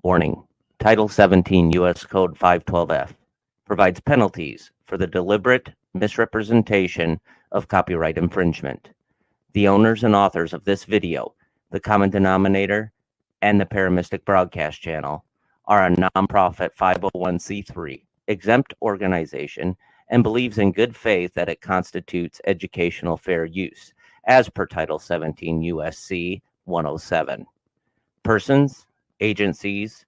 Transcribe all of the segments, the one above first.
Warning: Title 17 U.S. Code 512F provides penalties for the deliberate misrepresentation of copyright infringement. The owners and authors of this video, the common denominator, and the Paramystic Broadcast Channel are a nonprofit 501c3 exempt organization and believes in good faith that it constitutes educational fair use, as per Title 17 U.S.C. 107. Persons, agencies,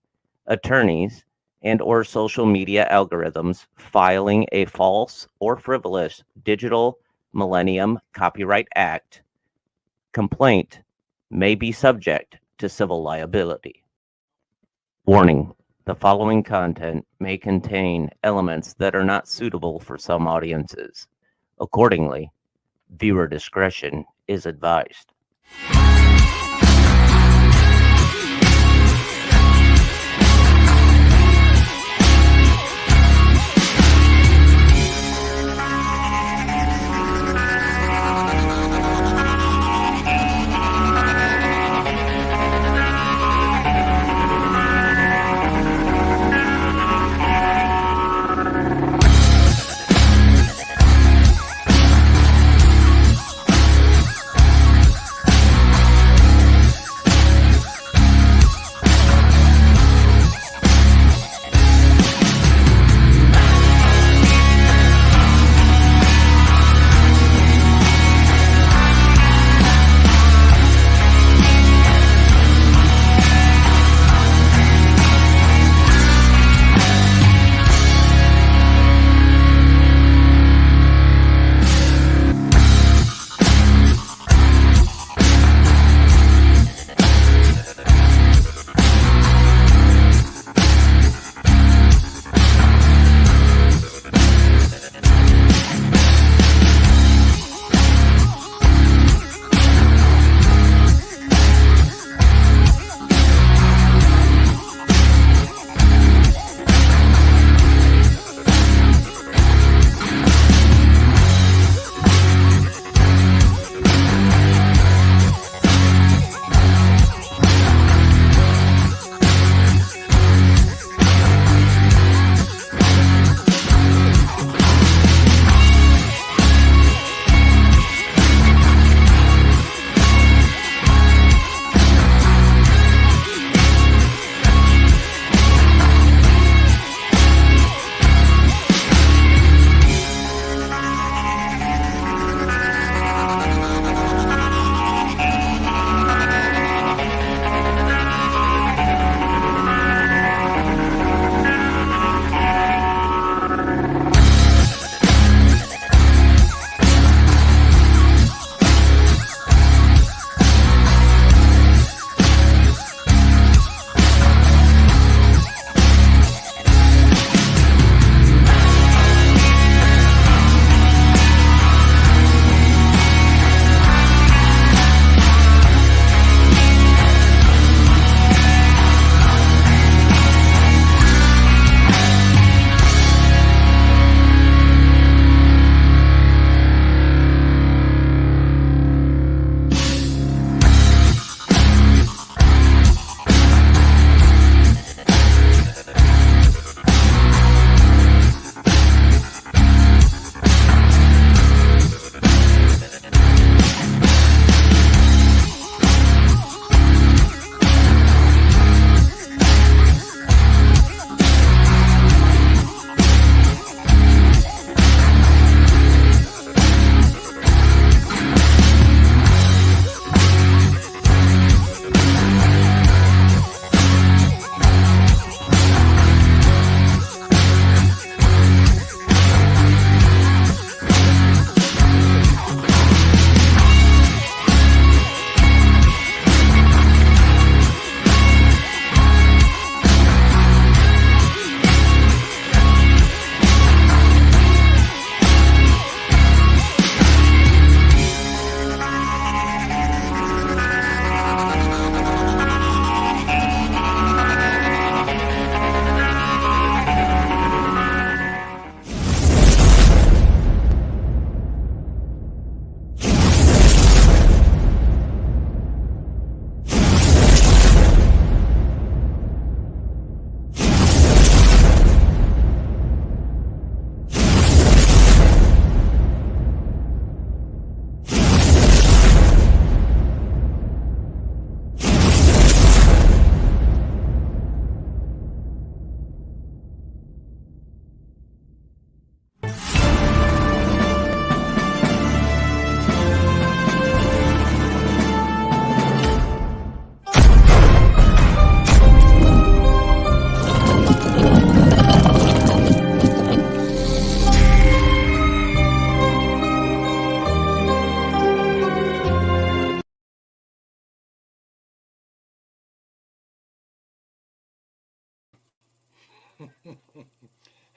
attorneys, and or social media algorithms filing a false or frivolous Digital Millennium Copyright Act complaint may be subject to civil liability. Warning: the following content may contain elements that are not suitable for some audiences. Accordingly, viewer discretion is advised.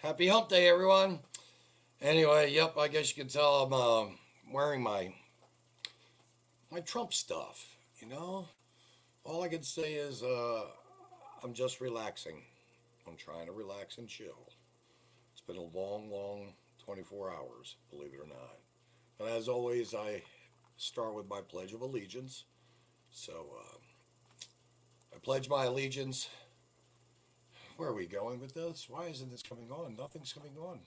Happy hump day, everyone. Anyway, yep, I guess you can tell I'm wearing my Trump stuff, you know? All I can say is I'm just relaxing. I'm trying to relax and chill. It's been a long 24 hours, believe it or not. But as always, I start with my Pledge of Allegiance. So I pledge my allegiance. Where are we going with this? Why isn't this coming on? Nothing's coming on.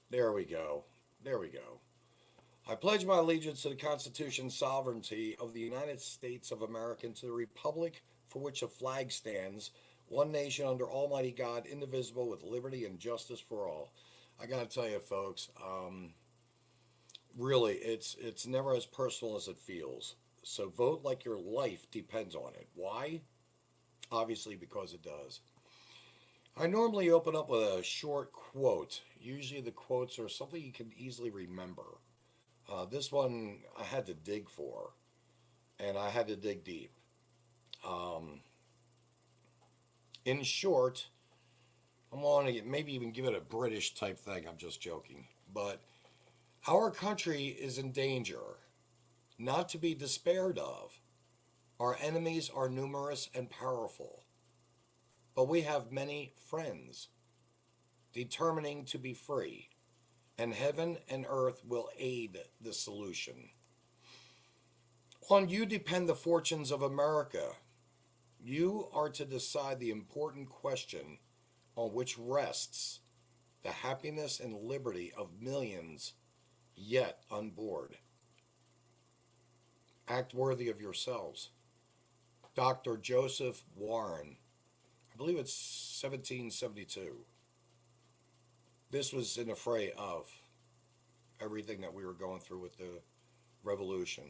There we go. There we go. I pledge my allegiance to the Constitution and sovereignty of the United States of America and to the republic for which the flag stands, one nation under Almighty God, indivisible, with liberty and justice for all. I got to tell you, folks, really, it's never as personal as it feels. So vote like your life depends on it. Why? Obviously, because it does. I normally open up with a short quote. Usually the quotes are something you can easily remember. This one I had to dig for, and I had to dig deep. In short, I'm going to maybe even give it a British type thing. I'm just joking. But our country is in danger, not to be despaired of. Our enemies are numerous and powerful, but we have many friends, determining to be free, and heaven and earth will aid the solution. On you depend the fortunes of America. You are to decide the important question on which rests the happiness and liberty of millions yet unborn. Act worthy of yourselves. Dr. Joseph Warren, I believe it's 1772. This was in the fray of everything that we were going through with the revolution.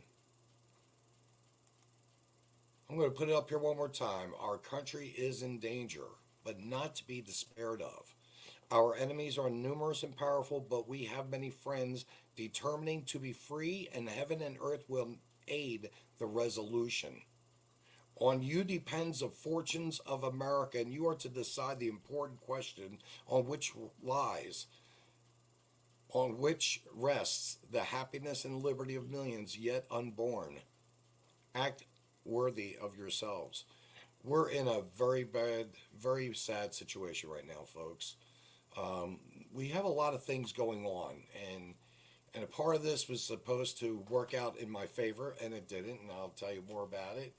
I'm going to put it up here one more time. Our country is in danger, but not to be despaired of. Our enemies are numerous and powerful, but we have many friends, determining to be free, and heaven and earth will aid the resolution. On you depends the fortunes of America, and you are to decide the important question on which rests the happiness and liberty of millions yet unborn. Act worthy of yourselves. We're in a very bad, very sad situation right now, folks. We have a lot of things going on, and a part of this was supposed to work out in my favor, and it didn't, and I'll tell you more about it.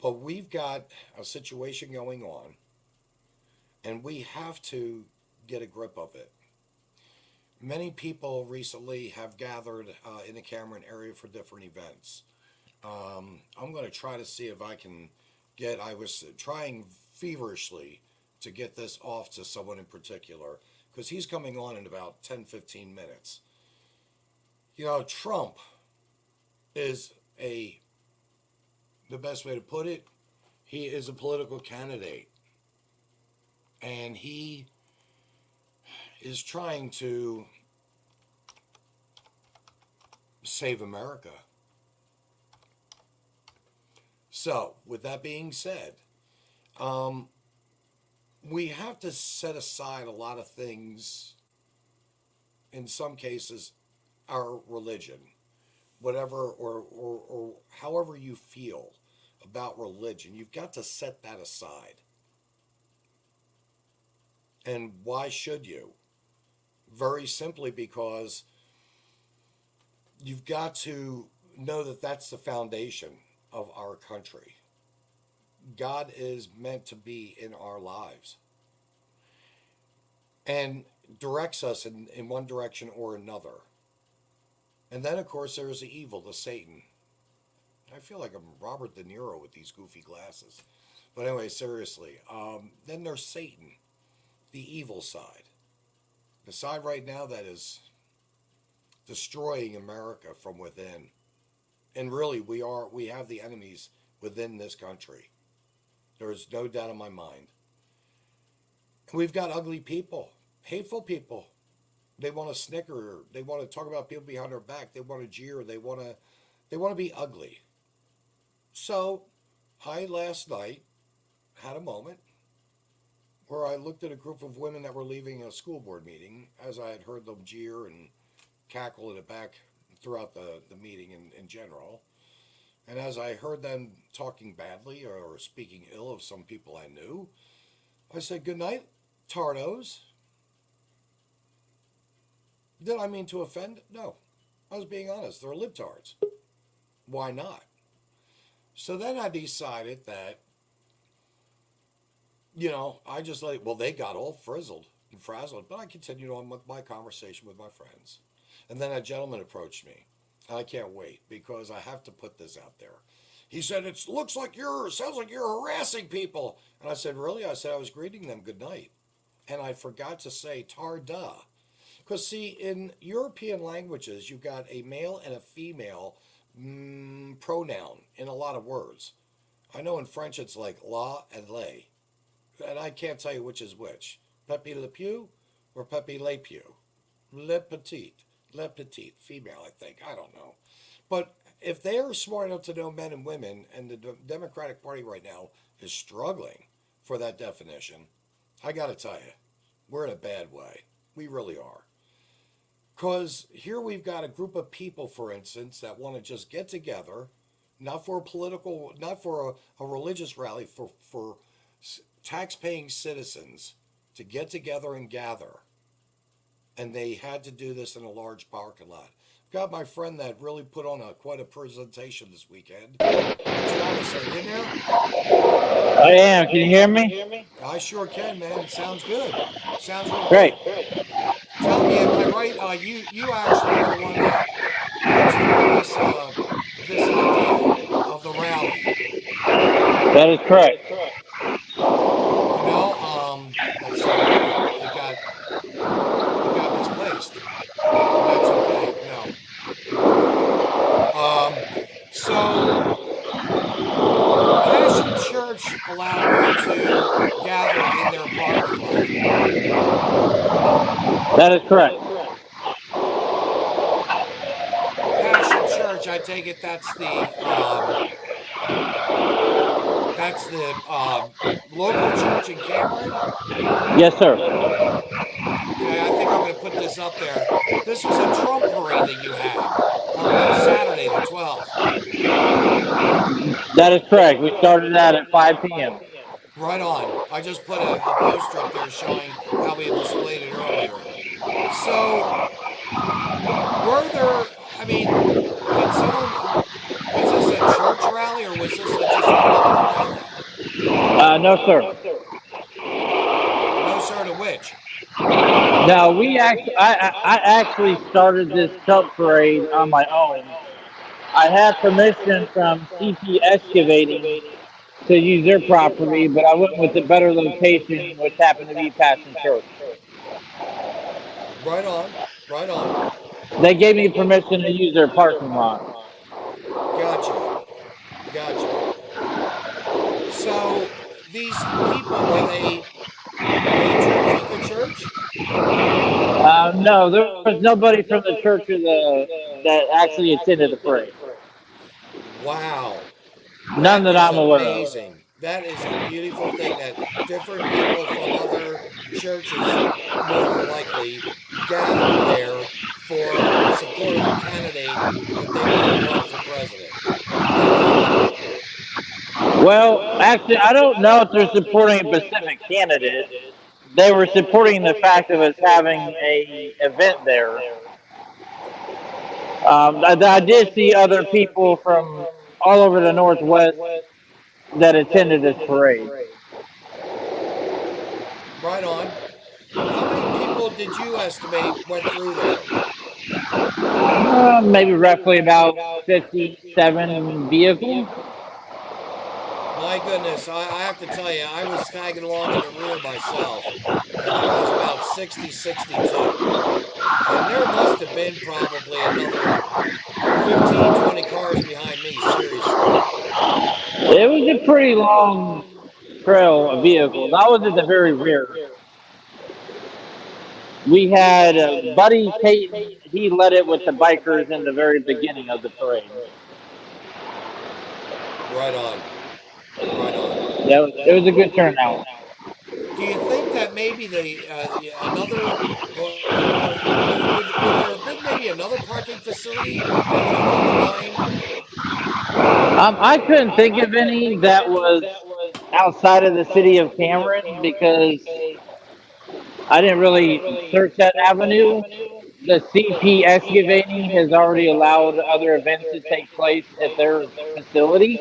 But we've got a situation going on, and we have to get a grip of it. Many people recently have gathered in the Cameron area for different events. I'm going to try to see if I can I was trying feverishly to get this off to someone in particular, because he's coming on in about 10-15 minutes. You know, Trump is the best way to put it, he is a political candidate. And he is trying to save America. So, with that being said, we have to set aside a lot of things, in some cases, our religion, whatever or however you feel about religion, you've got to set that aside. And why should you? Very simply because you've got to know that that's the foundation of our country. God is meant to be in our lives and directs us in one direction or another. And then, of course, there's the evil, the Satan. I feel like I'm Robert De Niro with these goofy glasses. But anyway, seriously. Then there's Satan, the evil side. The side right now that is destroying America from within. And really, we have the enemies within this country. There is no doubt in my mind. And we've got ugly people, hateful people. They want to snicker. They want to talk about people behind our back. They want to jeer. They want to be ugly. So, I last night had a moment where I looked at a group of women that were leaving a school board meeting, as I had heard them jeer and cackle in the back throughout the meeting in general. And as I heard them talking badly or speaking ill of some people I knew, I said, "Good night, tardos." Did I mean to offend? No. I was being honest. They're libtards. Why not? So then I decided that, I just well, they got all frizzled and frazzled, but I continued on with my conversation with my friends. And then a gentleman approached me. And I can't wait because I have to put this out there. He said, "It sounds like you're harassing people." And I said, "Really?" I said, "I was greeting them good night." And I forgot to say tarda. Because, see, in European languages, you've got a male and a female pronoun in a lot of words. I know in French it's like la and lay. And I can't tell you which is which. Pepe le pew or Pepe le pew? Le petite, female, I think. I don't know. But if they are smart enough to know men and women, and the Democratic Party right now is struggling for that definition, I got to tell you, we're in a bad way. We really are. Because here we've got a group of people, for instance, that want to just get together, not for a political, not for a religious rally, for tax-paying citizens to get together and gather. And they had to do this in a large parking lot. Got my friend that really put on quite a presentation this weekend. Travis, are you in there? I am. Can you hear me? I sure can, man. Sounds good. Sounds real Great. good. Tell me, am I right? You actually were the one that put forth this idea of the rally. That is correct. That's so weird. It got misplaced. But that's okay. No. So Passion Church allowed you to gather in their parking lot. That is correct. Passion Church, I take it that's the local church in Cameron? Yes, sir. Okay, I think I'm going to put this up there. This was a Trump parade that you had on Saturday the 12th. That is correct. We started that at 5 p.m. Right on. I just put a poster up there showing how we had displayed it earlier. So, were there, did someone, was this a church rally or was this just a political rally? No, sir. No, sir, to which? No, I actually started this Trump parade on my own. I had permission from CT Excavating to use their property, but I went with the better location, which happened to be Passion Church. Right on. Right on. They gave me permission to use their parking lot. Gotcha. So, these people, were they patrons of the church? No, there was nobody from the church that actually attended the parade. Wow. None that I'm aware of. Amazing. That is a beautiful thing that different people from other churches more than likely gathered there for support of the candidate that they want to run for president. Well, actually, I don't know if they're supporting a specific candidate. They were supporting the fact of us having a event there. I did see other people from all over the Northwest that attended this parade. Right on. How many people did you estimate went through there? Maybe roughly about 57 vehicles. My goodness, I have to tell you, I was tagging along in the rear myself. I think I was about 60, 62. And there must have been probably another 15, 20 cars behind me, seriously. It was a pretty long trail of vehicles. I was at the very rear. We had Buddy Payton, he led it with the bikers in the very beginning of the parade. Right on. It was a good turnout. Do you think that maybe another would there have been maybe another parking facility that would have come to mind? I couldn't think of any that was outside of the city of Cameron because I didn't really search that avenue. The CP excavating has already allowed other events to take place at their facility,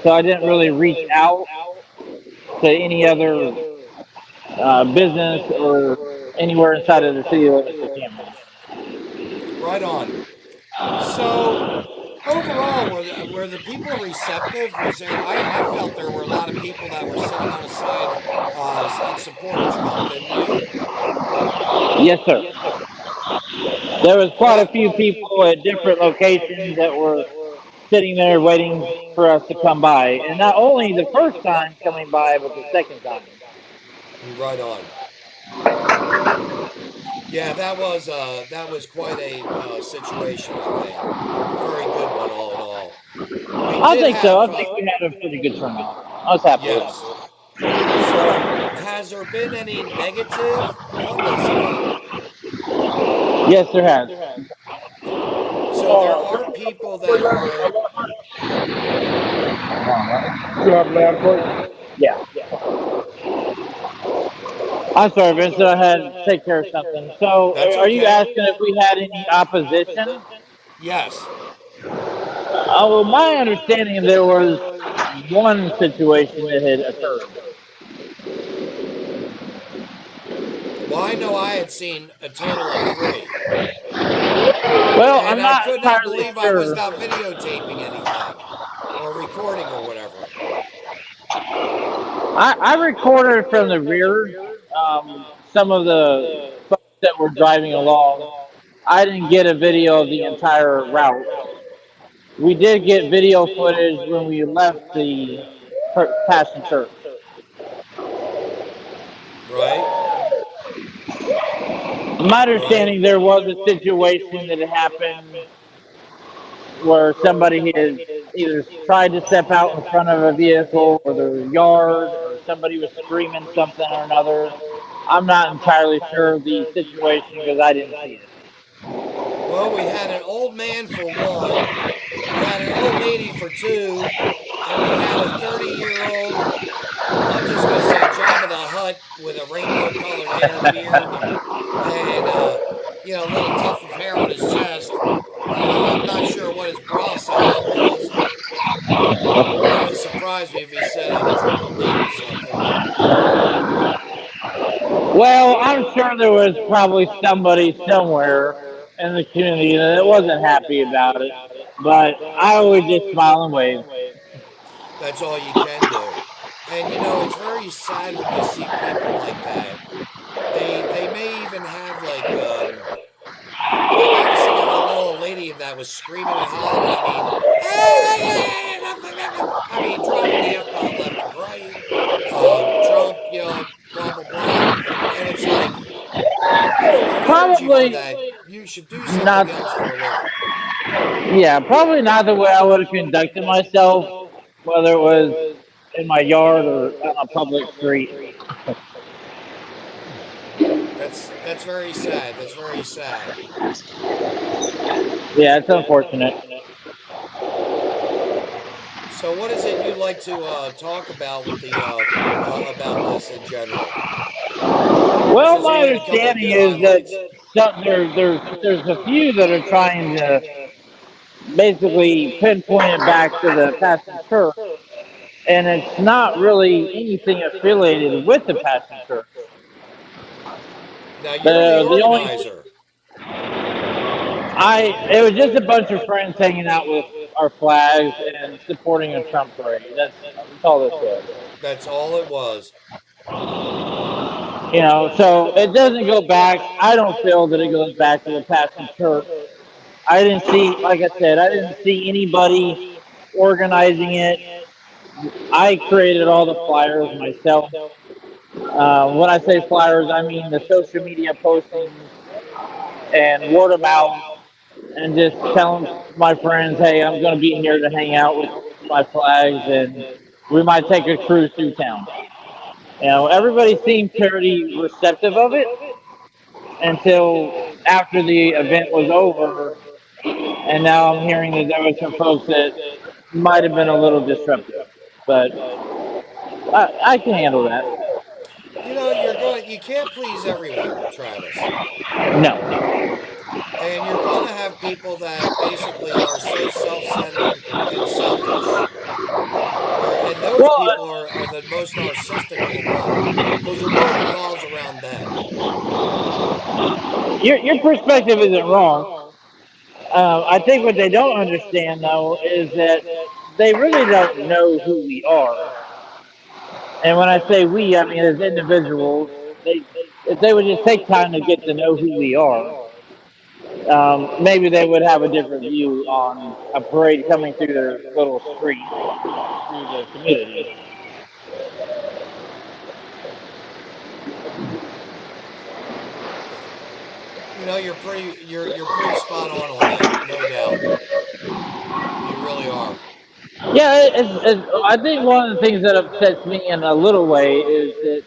so I didn't really reach out to any other business or anywhere inside of the city limits of Cameron. Right on. So overall, were the people receptive? Was there? I felt there were a lot of people that were sitting on the side in support of Trump, didn't you? Yes, sir. There was quite a Well, few people at different locations that were sitting there waiting for us to come by, and not only the first time coming by, but the second time. right on. Yeah, that was quite a situation. I think a very good one, all in all. We I did think so. have I think we had a pretty good turnout. I was happy with yes. So, has there been any negative on this at all? it. Yes, there has. So there are people that are Yeah. I'm sorry, Vincent. I had to take care of something. So, that's are you okay. asking if we had any opposition? Yes. Well, my understanding there was one situation that had occurred. Well, I know I had seen a total of 3. Well, And I'm I not could not entirely believe I was sure. not videotaping anything or recording or whatever. I recorded from the rear some of the folks that were driving along. I didn't get a video of the entire route. We did get video footage when we left the Passion Church. Right? My Right? understanding, there was a situation that had happened where somebody had either tried to step out in front of a vehicle or their yard, or somebody was screaming something or another. I'm not entirely sure of the situation because I didn't see it. Well, we had an old man for 1, we had an old lady for 2, and we had a 30-year-old, I'm just going to say Jabba the Hutt with a rainbow colored hair, beard, and a little tuft of hair on his chest. I'm not sure what his bra size was. It wouldn't surprise me if he said a triple D or something. Well, I'm sure there was probably somebody somewhere in the community that wasn't happy about it, but I would just smile and wave. That's all you can do. And it's very sad when you see people like that. They may even have like I was seeing a little old lady that was screaming and hollering. I mean, dropping the F bomb left and right. Trump, blah blah blah. And it's like, if you have energy for Probably that, you should do not. something else for a living. Yeah, probably not the way I would have conducted myself, whether it was in my yard or on a public street. That's very sad. That's very sad. Yeah, it's unfortunate. So, what is it you'd like to talk about with the about this in general? Well, Since my we had a couple of understanding good is that highlights. there's a few that are trying to basically pinpoint it back to the Passion Church, and it's not really anything affiliated with the Passion Church. Now you're the The only organizer. it was just a bunch of friends hanging out with our flags and supporting a Trump parade. That's all this was. That's all it was. So it doesn't go back. I don't feel that it goes back to the Passion Church. I didn't see, like I said, I didn't see anybody organizing it. I created all the flyers myself. When I say flyers, I mean the social media postings and word of mouth, and just telling my friends, hey, I'm going to be here to hang out with my flags and we might take a cruise through town. You know, everybody seemed pretty receptive of it until after the event was over, and now I'm hearing that there were some folks that might have been a little disruptive, but I can handle that. You know, you can't please everyone, Travis. No. And you're going to have people that basically are so self-centered and selfish. And those Well, people are the most narcissistic of them all because the world revolves around them. your perspective isn't wrong. I think what they don't understand, though, is that they really don't know who we are. And when I say we, I mean as individuals. If they would just take time to get to know who we are, maybe they would have a different view on a parade coming through their little street, through the community. You know, you're pretty spot on that, no doubt. You really are. Yeah, I think one of the things that upsets me in a little way is that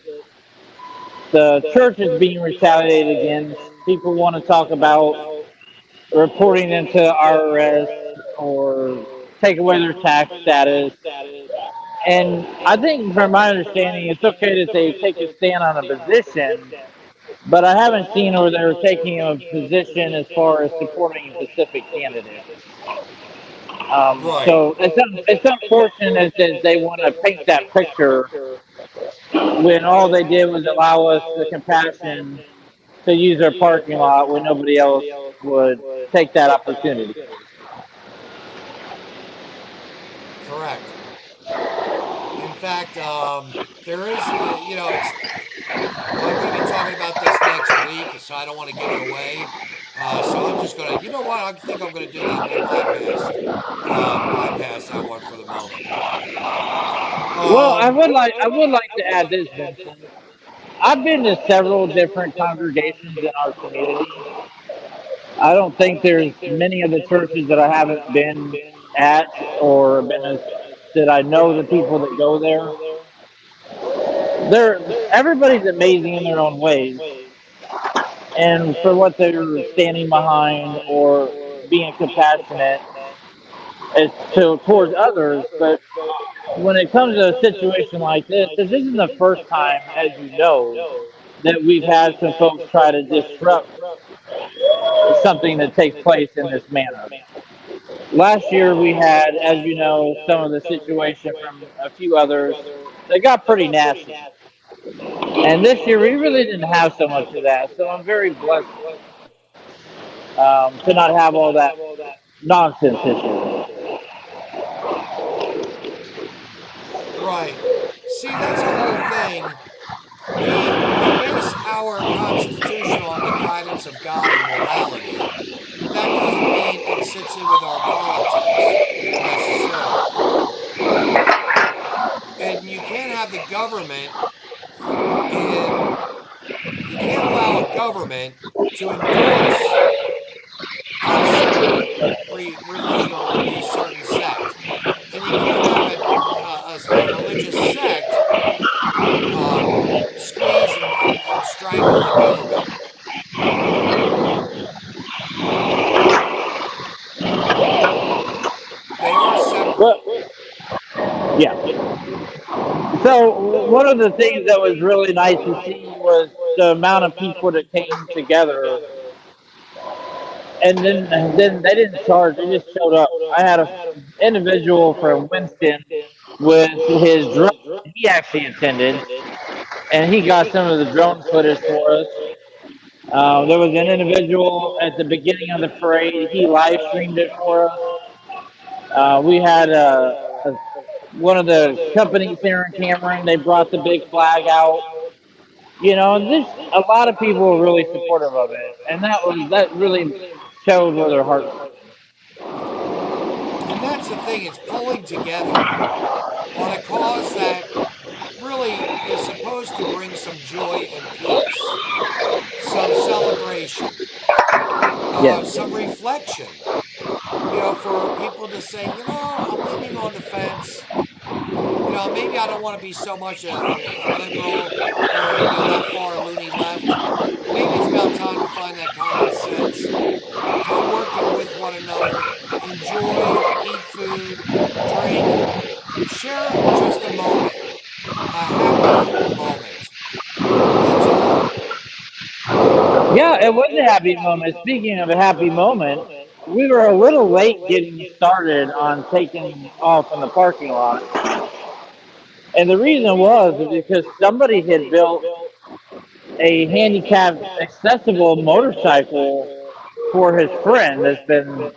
the church is being retaliated against. People want to talk about reporting into IRS or take away their tax status. And I think, from my understanding, it's okay that they take a stand on a position, but I haven't seen where they're taking a position as far as supporting a specific candidate. Right. So it's unfortunate that they want to paint that picture when all they did was allow us the compassion to use their parking lot when nobody else would take that opportunity. Correct. In fact, there is, you know, it's. I'm going to be talking about this next week, so I don't want to give it away. So I'm just going to, you know what? I think I'm going to do that. I'm going to bypass that one for the moment. Well, I would like to add this, Vincent. I've been to several different congregations in our community. I don't think there's many of the churches that I haven't been at or that I know the people that go there. Everybody's amazing in their own ways, and for what they're standing behind or being compassionate towards others. But when it comes to a situation like this isn't the first time, as you know, that we've had some folks try to disrupt something that takes place in this manner. Last year we had, as you know, some of the situation from a few others that got pretty nasty. And this year we really didn't have so much of that. So I'm very blessed to not have all that nonsense this year. Right. See, that's the whole thing. We base our Constitution on the guidance of God and morality, but that doesn't mean it sits in with our politics necessarily. And you can't have the government, and you can't allow a government to endorse a certain religion or a certain sect, and you can't have a religious sect squeeze and strangle the government. They are separate. Yeah. So one of the things that was really nice to see was the amount of people that came together, and then they didn't charge; they just showed up. I had an individual from Winston with his drone. He actually attended, and he got some of the drone footage for us. There was an individual at the beginning of the parade. He live streamed it for us. We had one of the companies here in Cameron. They brought the big flag out. You know, and a lot of people were really supportive of it, and that really showed where their heart was. And that's the thing, it's pulling together on a cause that really is supposed to bring some joy and peace, some celebration, some reflection. You know, for people to say, you know, I'm leaning on the fence. You know, maybe I don't want to be so much a liberal or, you know, that far loony left. Maybe it's about time to find that common sense. Come working with one another, enjoy, eat food, drink, share just a moment, a happy moment. That's all. Yeah, it was a happy moment. Speaking of a happy moment, we were a little late getting started on taking off in the parking lot. And the reason was because somebody had built a handicapped accessible motorcycle for his friend that's been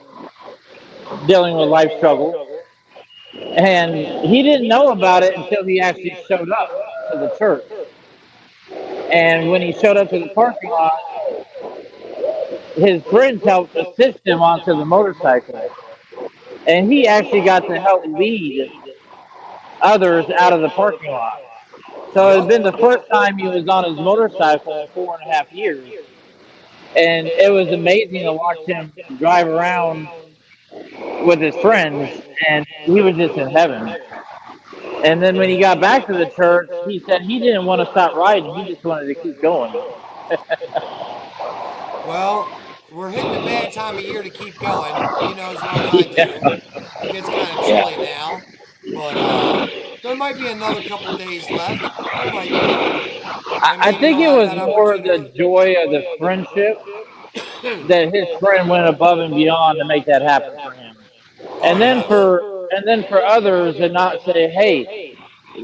dealing with life struggle. And he didn't know about it until he actually showed up to the church. And when he showed up to the parking lot, his friends helped assist him onto the motorcycle. And he actually got to help lead others out of the parking lot. So it had been the first time he was on his motorcycle in 4.5 years. And it was amazing to watch him drive around with his friends, and he was just in heaven. And then when he got back to the church, he said he didn't want to stop riding. He just wanted to keep going. Well, we're hitting a bad time of year to keep going. He knows more than I do. It gets kind of chilly now, but there might be another couple days left. There might be. I think it was more the joy of the friendship that his friend went above and beyond to make that happen for him. And then for others to not say, hey,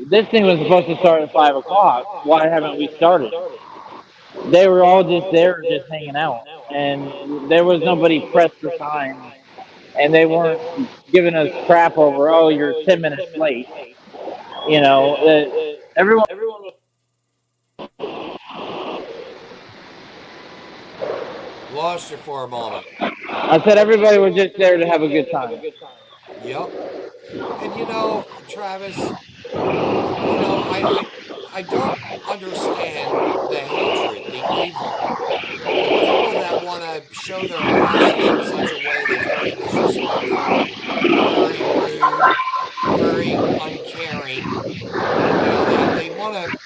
this thing was supposed to start at 5 o'clock. Why haven't we started? They were all just there, just hanging out, and there was nobody pressed for time, and they weren't giving us crap over, oh, you're 10 minutes late. You know, everyone. Lost you for a moment. I said everybody was just there to have a good time. Yep. And you know, Travis, you know, I don't understand the hatred, the evil, the people that want to show their asses in such a way that's very disrespectful, very rude, very uncaring. You know, they just want to be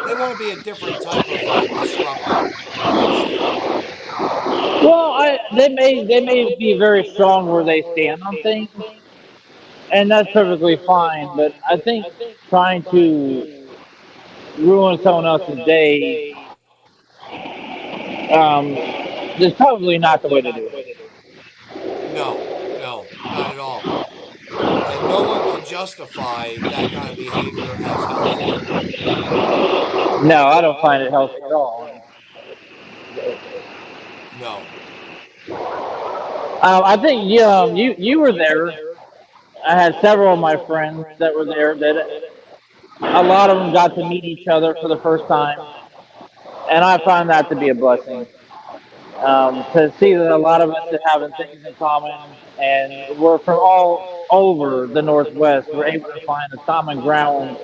they want to be a different type of disruptor, let's say. Well, they may be very strong where they stand on things, and that's perfectly fine. But I think trying to ruin someone else's day is probably not the way to do it. No, not at all. And no one can justify that kind of behavior as healthy. No, I don't find it healthy at all. No. I think you were there. I had several of my friends that were there. That a lot of them got to meet each other for the first time, and I find that to be a blessing. To see that a lot of us are having things in common, and we're from all over the Northwest. We're able to find a common ground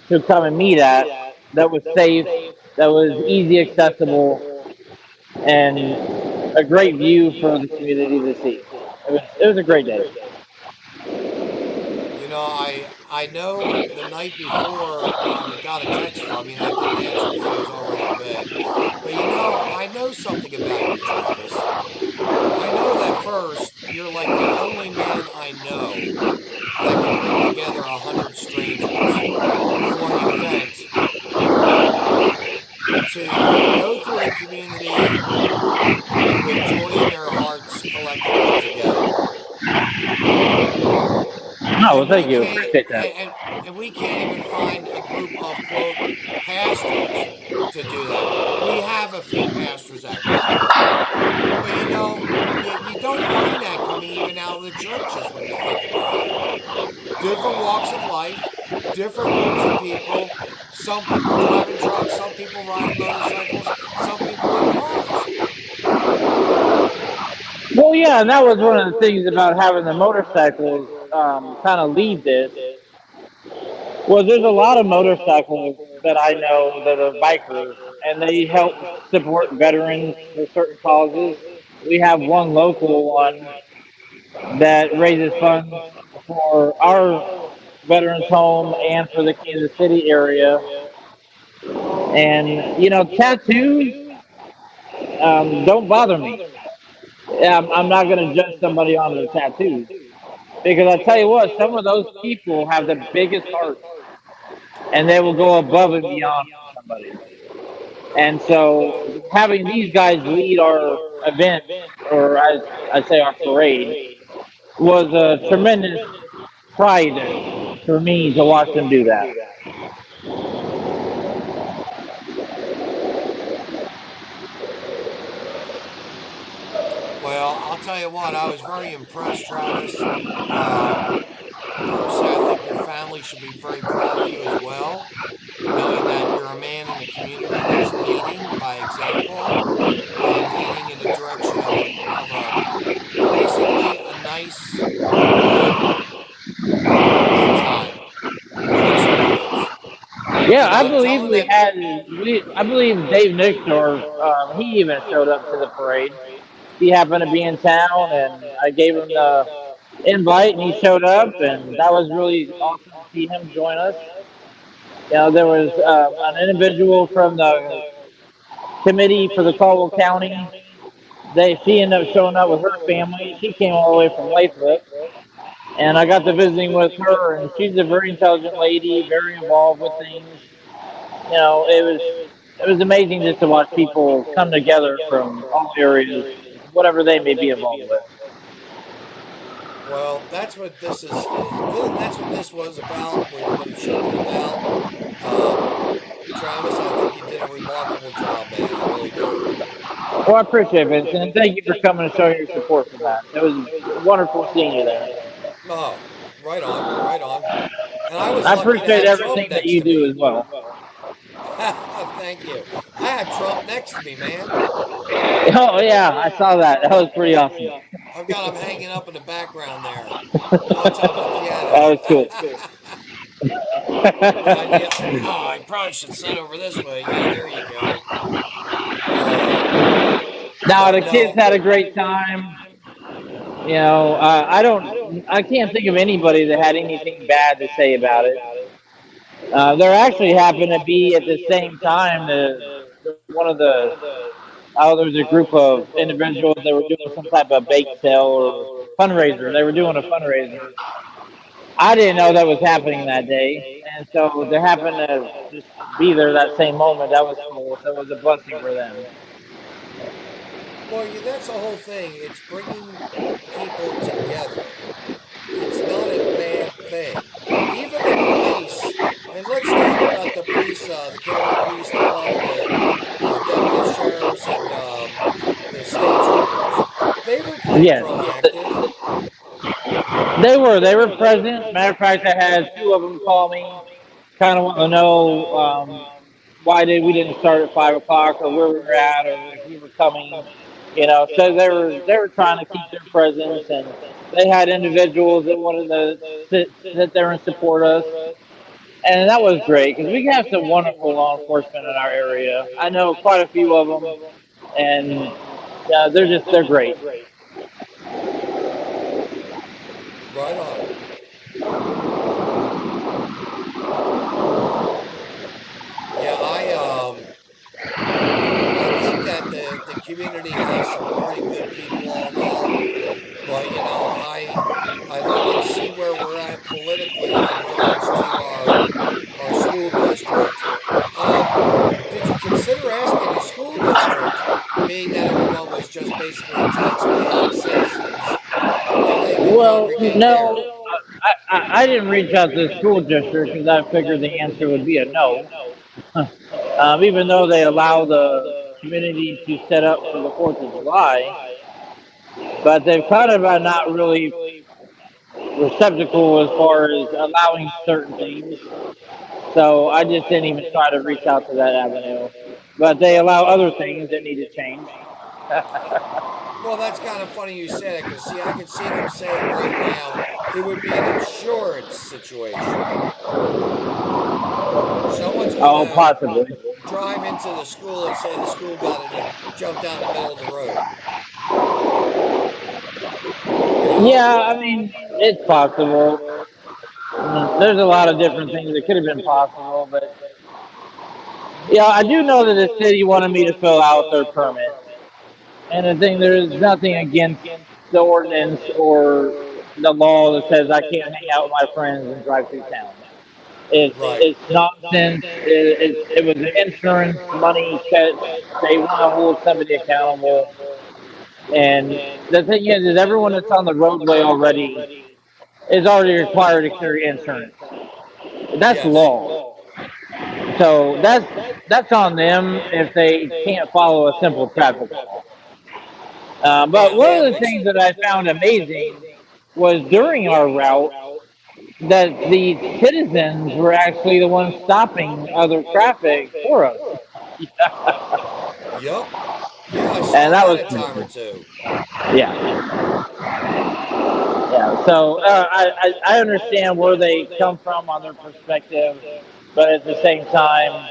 to come and meet at that was safe, that was easy accessible, and a great view for the community to see. It was a great day. You know, I know the night before got a text from you, and I didn't answer because I was already in bed. But you know, I know something about you, Travis. I know that first, you're like the only man I know that can bring together 100 strangers for an event to go through the community with joy in their hearts collectively together. No, well, thank you. Appreciate that. And we can't even find a group of, quote, pastors to do that. We have a few pastors that will. But you know, you don't find that coming even out of the churches when you think about it. Different walks of life, different groups of people. Some people driving trucks, some people riding motorcycles, some people in cars. Well, yeah, and that was one of the things about having the motorcycles kind of lead this. Well, there's a lot of motorcycles that I know that are bikers, and they help support veterans for certain causes. We have one local one that raises funds for our veterans home and for the Kansas City area. And, you know, tattoos don't bother me. I'm not going to judge somebody on their tattoos. Because I tell you what, some of those people have the biggest hearts, and they will go above and beyond for somebody. And so having these guys lead our event, or as I say our parade, was a tremendous pride for me to watch them do that. Well, I'll tell you what, I was very impressed, Travis. Personally, I think your family should be very proud of you as well, knowing that you're a man in the community that's leading by example and leading in the direction of a basically a nice, good time, good experience. Yeah, You I know, believe telling them, I believe Dave Nixdorf, he even showed up to the parade. He happened to be in town, and I gave him the invite, and he showed up, and that was really awesome to see him join us. You know, there was an individual from the committee for the Caldwell County. She ended up showing up with her family. She came all the way from Lathrop, and I got to visiting with her, and she's a very intelligent lady, very involved with things. You know, it was amazing just to watch people come together from all areas, whatever they may be involved with. well, that's what this is. That's what this was about. What it should have been about. Travis, I think you did a remarkable job, man. I really do. Well, I appreciate it, Vincent, and thank you for coming and showing your support for that. It was wonderful seeing you there. Oh, right on, right on. And I was I lucky to appreciate have Trump everything that next you to do me. as well. Thank you. I had Trump next to me, man. Oh yeah, I saw that. That was pretty awesome. I've got him hanging up in the background there on top of the That piano. was cool. I probably should sit over this way. Yeah, there you go. Now But the kids no, had a great time. You know, I can't think of anybody that had anything bad to say about it. There actually happened to be at the same time one of the there was a group of individuals that were doing some type of bake sale or fundraiser. They were doing a fundraiser. I didn't know that was happening that day, and so to happen to just be there that same moment, that was cool. So it was a blessing for them. well, that's the whole thing. It's bringing people together. It's not a bad thing. Even the police, and let's talk about the police, the Cameron Police Department, the deputy sheriffs, and the state troopers. They were pretty Yes, proactive. they were present. Matter of fact, I had two of them call me, kind of want to know why we didn't start at 5 o'clock or where we were at or if we were coming. You know, so they were trying to keep their presence, and they had individuals that wanted to sit there and support us. And that was great because we have some wonderful law enforcement in our area. I know quite a few of them, and they're great. Right on. Yeah, I think that the community has some pretty good people on there. But I'd like to see where we're at politically in reference to our school district. Did you consider asking the school district, being that everyone was just basically tax-paying citizens, if they could Well, congregate there? no, I didn't reach out to the school district because I figured the answer would be a no. Even though they allow the community to set up for the 4th of July, but they've kind of not really receptacle as far as allowing certain things. So I just didn't even try to reach out to that avenue. But they allow other things that need to change. Well, that's kind of funny you said it, because see, I can see them saying right now it would be an insurance situation. Someone's going to Possibly. drive into the school and say the school got it and jump down the middle of the road. Yeah, I mean, it's possible. There's a lot of different things that could have been possible, but yeah, I do know that the city wanted me to fill out their permit. And the thing, there is nothing against the ordinance or the law that says I can't hang out with my friends and drive through town. It's nonsense. It was an insurance money catch. They want to hold somebody accountable. And the thing is everyone that's on the roadway already is already required to carry insurance. That's law. So that's on them if they can't follow a simple traffic law. But one of the things that I found amazing was during our route that the citizens were actually the ones stopping other traffic for us. Yep. Yeah, I saw And that was a time or two. Yeah. Yeah. So I understand where they come from on their perspective, but at the same time,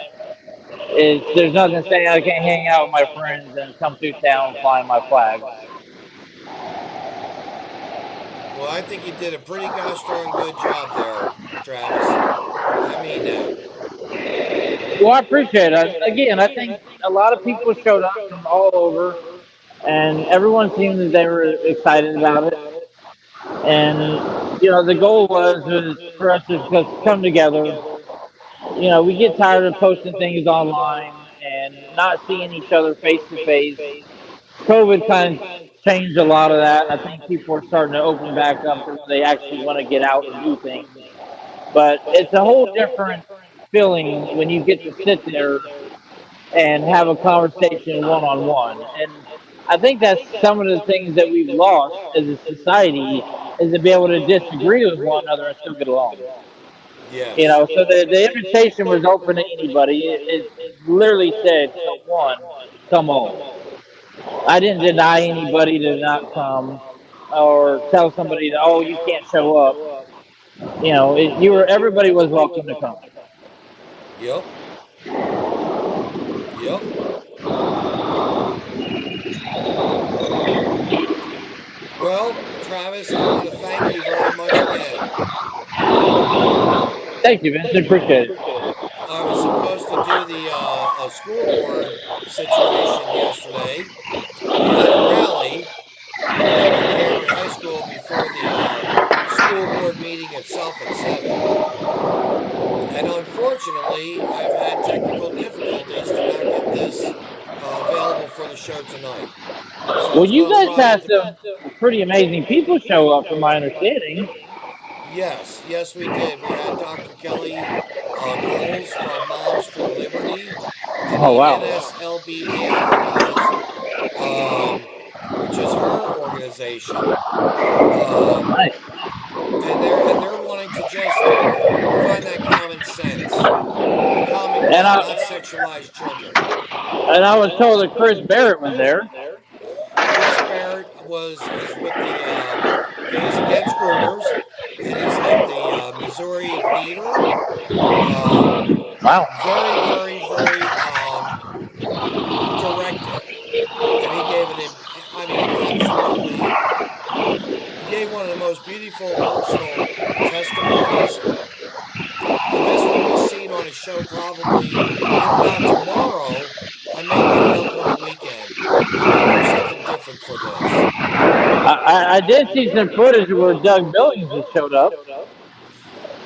there's nothing saying I can't hang out with my friends and come through town flying my flag. Well, I think you did a pretty gosh darn good job there, Travis. I mean that. Well, I appreciate it. Again, I think a lot of people showed up from all over, and everyone seemed that they were excited about it. And the goal was for us to just come together. We get tired of posting things online and not seeing each other face to face. COVID kind of changed a lot of that. I think people are starting to open back up to where they actually want to get out and do things. But it's a whole different feeling when you get to sit there and have a conversation one-on-one. And I think that's some of the things that we've lost as a society is to be able to disagree with one another and still get along. Yes. So the invitation was open to anybody. It literally said, come one, come all. I didn't deny anybody to not come or tell somebody that, oh, you can't show up. Everybody was welcome to come. Yep. Yep. Well, Travis, I want to thank you very much again. Thank you, Vince. Appreciate it. I was supposed to do the school board situation yesterday. We had a rally at Cameron High School before the school board meeting itself at 7. And unfortunately, I've had technical difficulties to not get this available for the show tonight. Well, you guys had some pretty amazing people show up, from my understanding. Yes, we did. We had Dr. Kelly Kohls from Moms for Liberty, and Oh, wow. NSBLC, which is her organization. Nice. And they're wanting to just find that common sense, common ground, not sexualize children. And I was told that Chris Barrett was there. Chris Barrett is with the Gays Against Groomers, and he's like the Missouri leader. Wow. Very, very, very directed. And he gave absolutely, he gave one of the most beautiful personal testimonies. And this will be seen on his show probably, if not tomorrow, I may get it up on the weekend. I may do something different for this. I did see some footage where Doug Billings has showed up.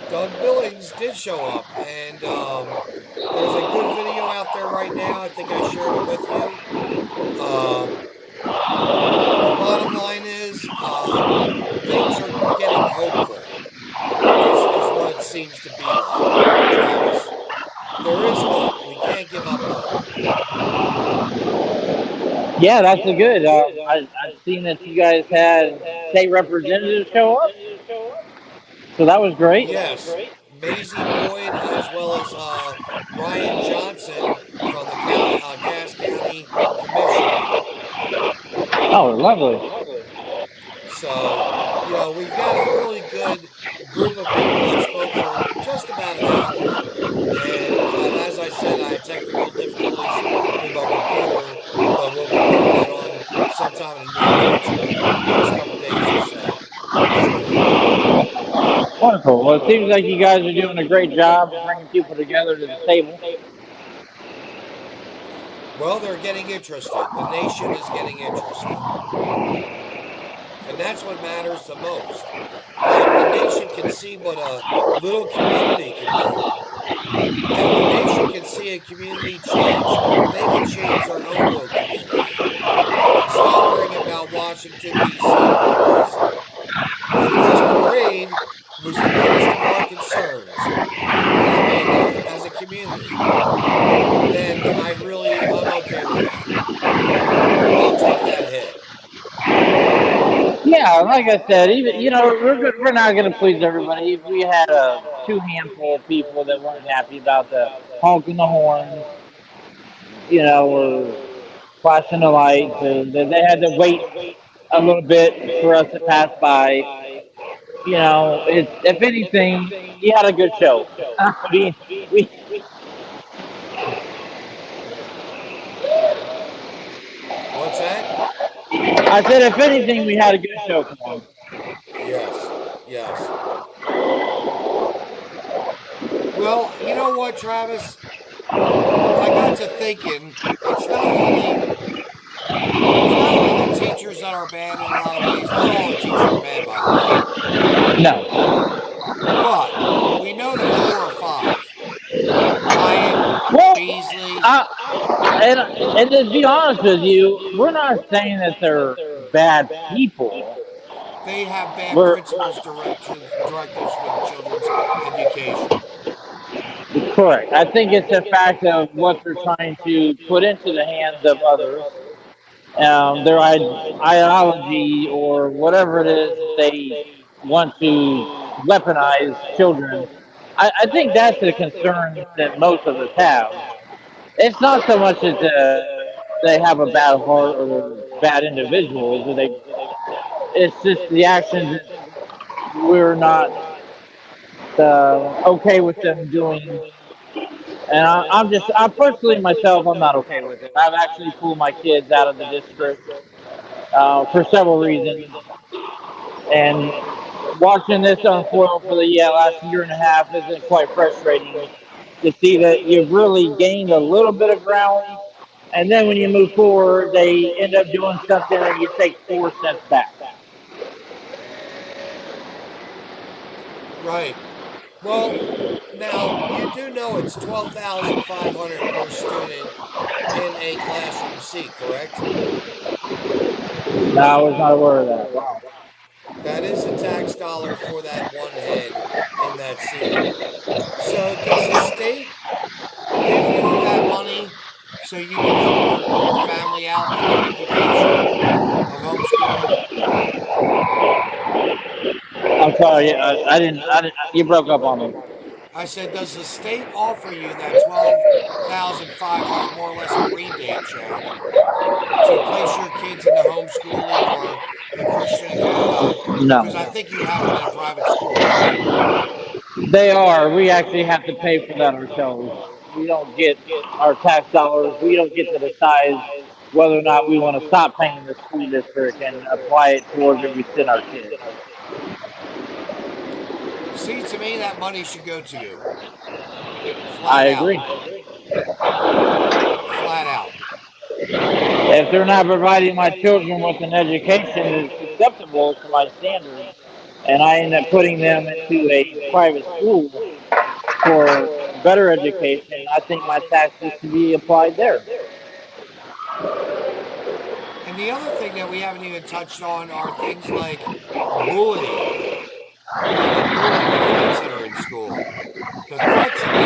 Doug Billings did show up, and there's a good video out there right now. I think I shared it with you. The bottom line is things are getting hopeful, is what it seems to be like, Travis. There is hope. We can't give up hope. Yeah, that's a good. I've seen that you guys had state representatives show up. So that was great. Yes. Maisie Boyd as well as Ryan Johnson from the Cass County Commission. Oh, lovely. So, we've got a really good group of people that spoke for just about an hour. And as I said, I had technical difficulties with my computer, but we'll be putting that on sometime in the near future, next couple days or so. Wonderful. Well, it seems like you guys are doing a great job of bringing people together to the table. Well, they're getting interested. The nation is getting interested. And that's what matters the most. That the nation can see what a little community can do. And when the nation can see a community change, they can change their own little community. And stop worrying about Washington, D.C. because if this parade was the biggest of our concerns, and I mean that, as a community, then I'm okay with that. I'll take that hit. Yeah, like I said, even we're not going to please everybody. If we had two handful of people that weren't happy about the honking the horns, or flashing the lights, and they had to wait a little bit for us to pass by. If anything, you had a good show. we What's that? I said, if anything, we had a good show. Come on. Yes, yes. Well, you know what, Travis? I got to thinking, it's not only the teachers that are bad in a lot of ways. Not all the teachers are bad, by the way. No. But we know that 4 or 5. Bryant, Well, Beasley. and to be honest with you, we're not saying that they're bad people. They have bad principles, directives with children's education. Correct. I think it's a fact of what they're trying to put into the hands of others, their ideology or whatever it is they want to weaponize children. I think that's a concern that most of us have. It's not so much that they have a bad heart or they're bad individuals. It's just the actions that we're not okay with them doing. And I personally myself, I'm not okay with it. I've actually pulled my kids out of the district for several reasons. And watching this unfold for the last year and a half isn't quite frustrating to see that you've really gained a little bit of ground. And then when you move forward, they end up doing something and you take 4 steps back. Right. Well, now, you do know it's $12,500 per student in a classroom seat, correct? No, I was not aware of that. Wow. That is a tax dollar for that one head in that seat. So does the state give you that money so you can help your family out in their education of homeschooling? I'm sorry, I didn't. You broke up on me. I said, does the state offer you that $12,500 more or less a rebate check to place your kids in the homeschooling or the Christian? No. Because I think you have them in a private school, right? They are. We actually have to pay for that ourselves. We don't get our tax dollars. We don't get to decide whether or not we want to stop paying the school district and apply it towards where we send our kids. See, to me, that money should go to you. I agree. Flat out. If they're not providing my children with an education that's acceptable to my standards, and I end up putting them into a private school for better education, I think my taxes should be applied there. And the other thing that we haven't even touched on are things like bullying. The bullying the kids that are in school. The threats that they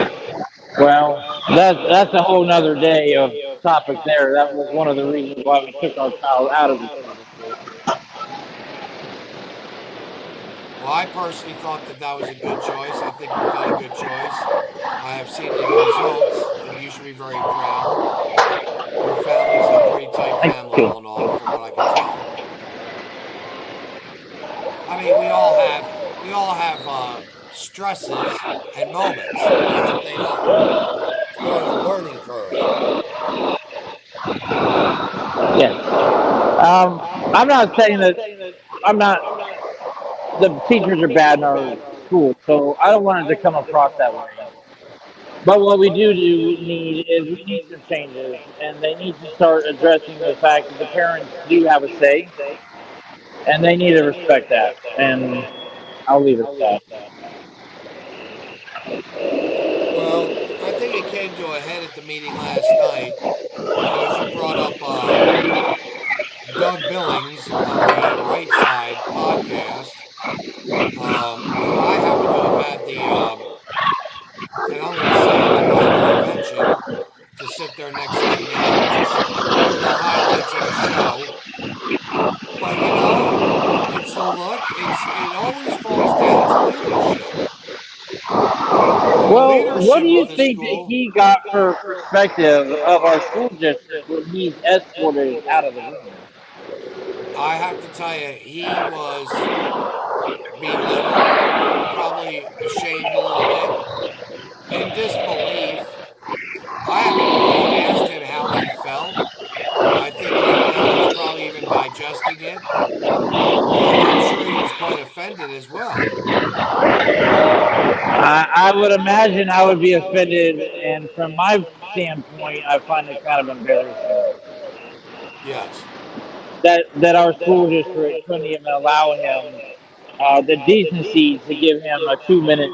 have. Well, that's a whole nother day of topic there. That was one of the reasons why we took our child out of the school. Well, I personally thought that was a good choice. I think you've done a good choice. I have seen the results, and you should be very proud. Your family's a pretty tight family, all in all, from what I can tell. I mean, we all have stresses and moments. That's what they are. It's part of the learning curve. Yes. I'm not saying that I'm not the teachers are bad in our school, so I don't want it to come across that way. But what we do need is we need some changes, and they need to start addressing the fact that the parents do have a say, and they need to respect that. And I'll leave it at that. Well, I think it came to a head at the meeting last night because you brought up Doug Billings of the Right Side podcast, who I happen to have had and I'm going to say divine intervention to sit there next to him now and just hear the highlights of the show. But it's the look. It always falls down to leadership. Well, what do you think that he got for perspective of our school district when he's escorted out of the room? I have to tell you, he was belittled, probably ashamed a little bit, in disbelief. I haven't really asked him how he felt. I think right now he's probably even digesting it. And I'm sure he was quite offended as well. I would imagine I would be offended, and from my standpoint, I find it kind of embarrassing. Yes. That our school district couldn't even allow him the decency to give him a 2-minute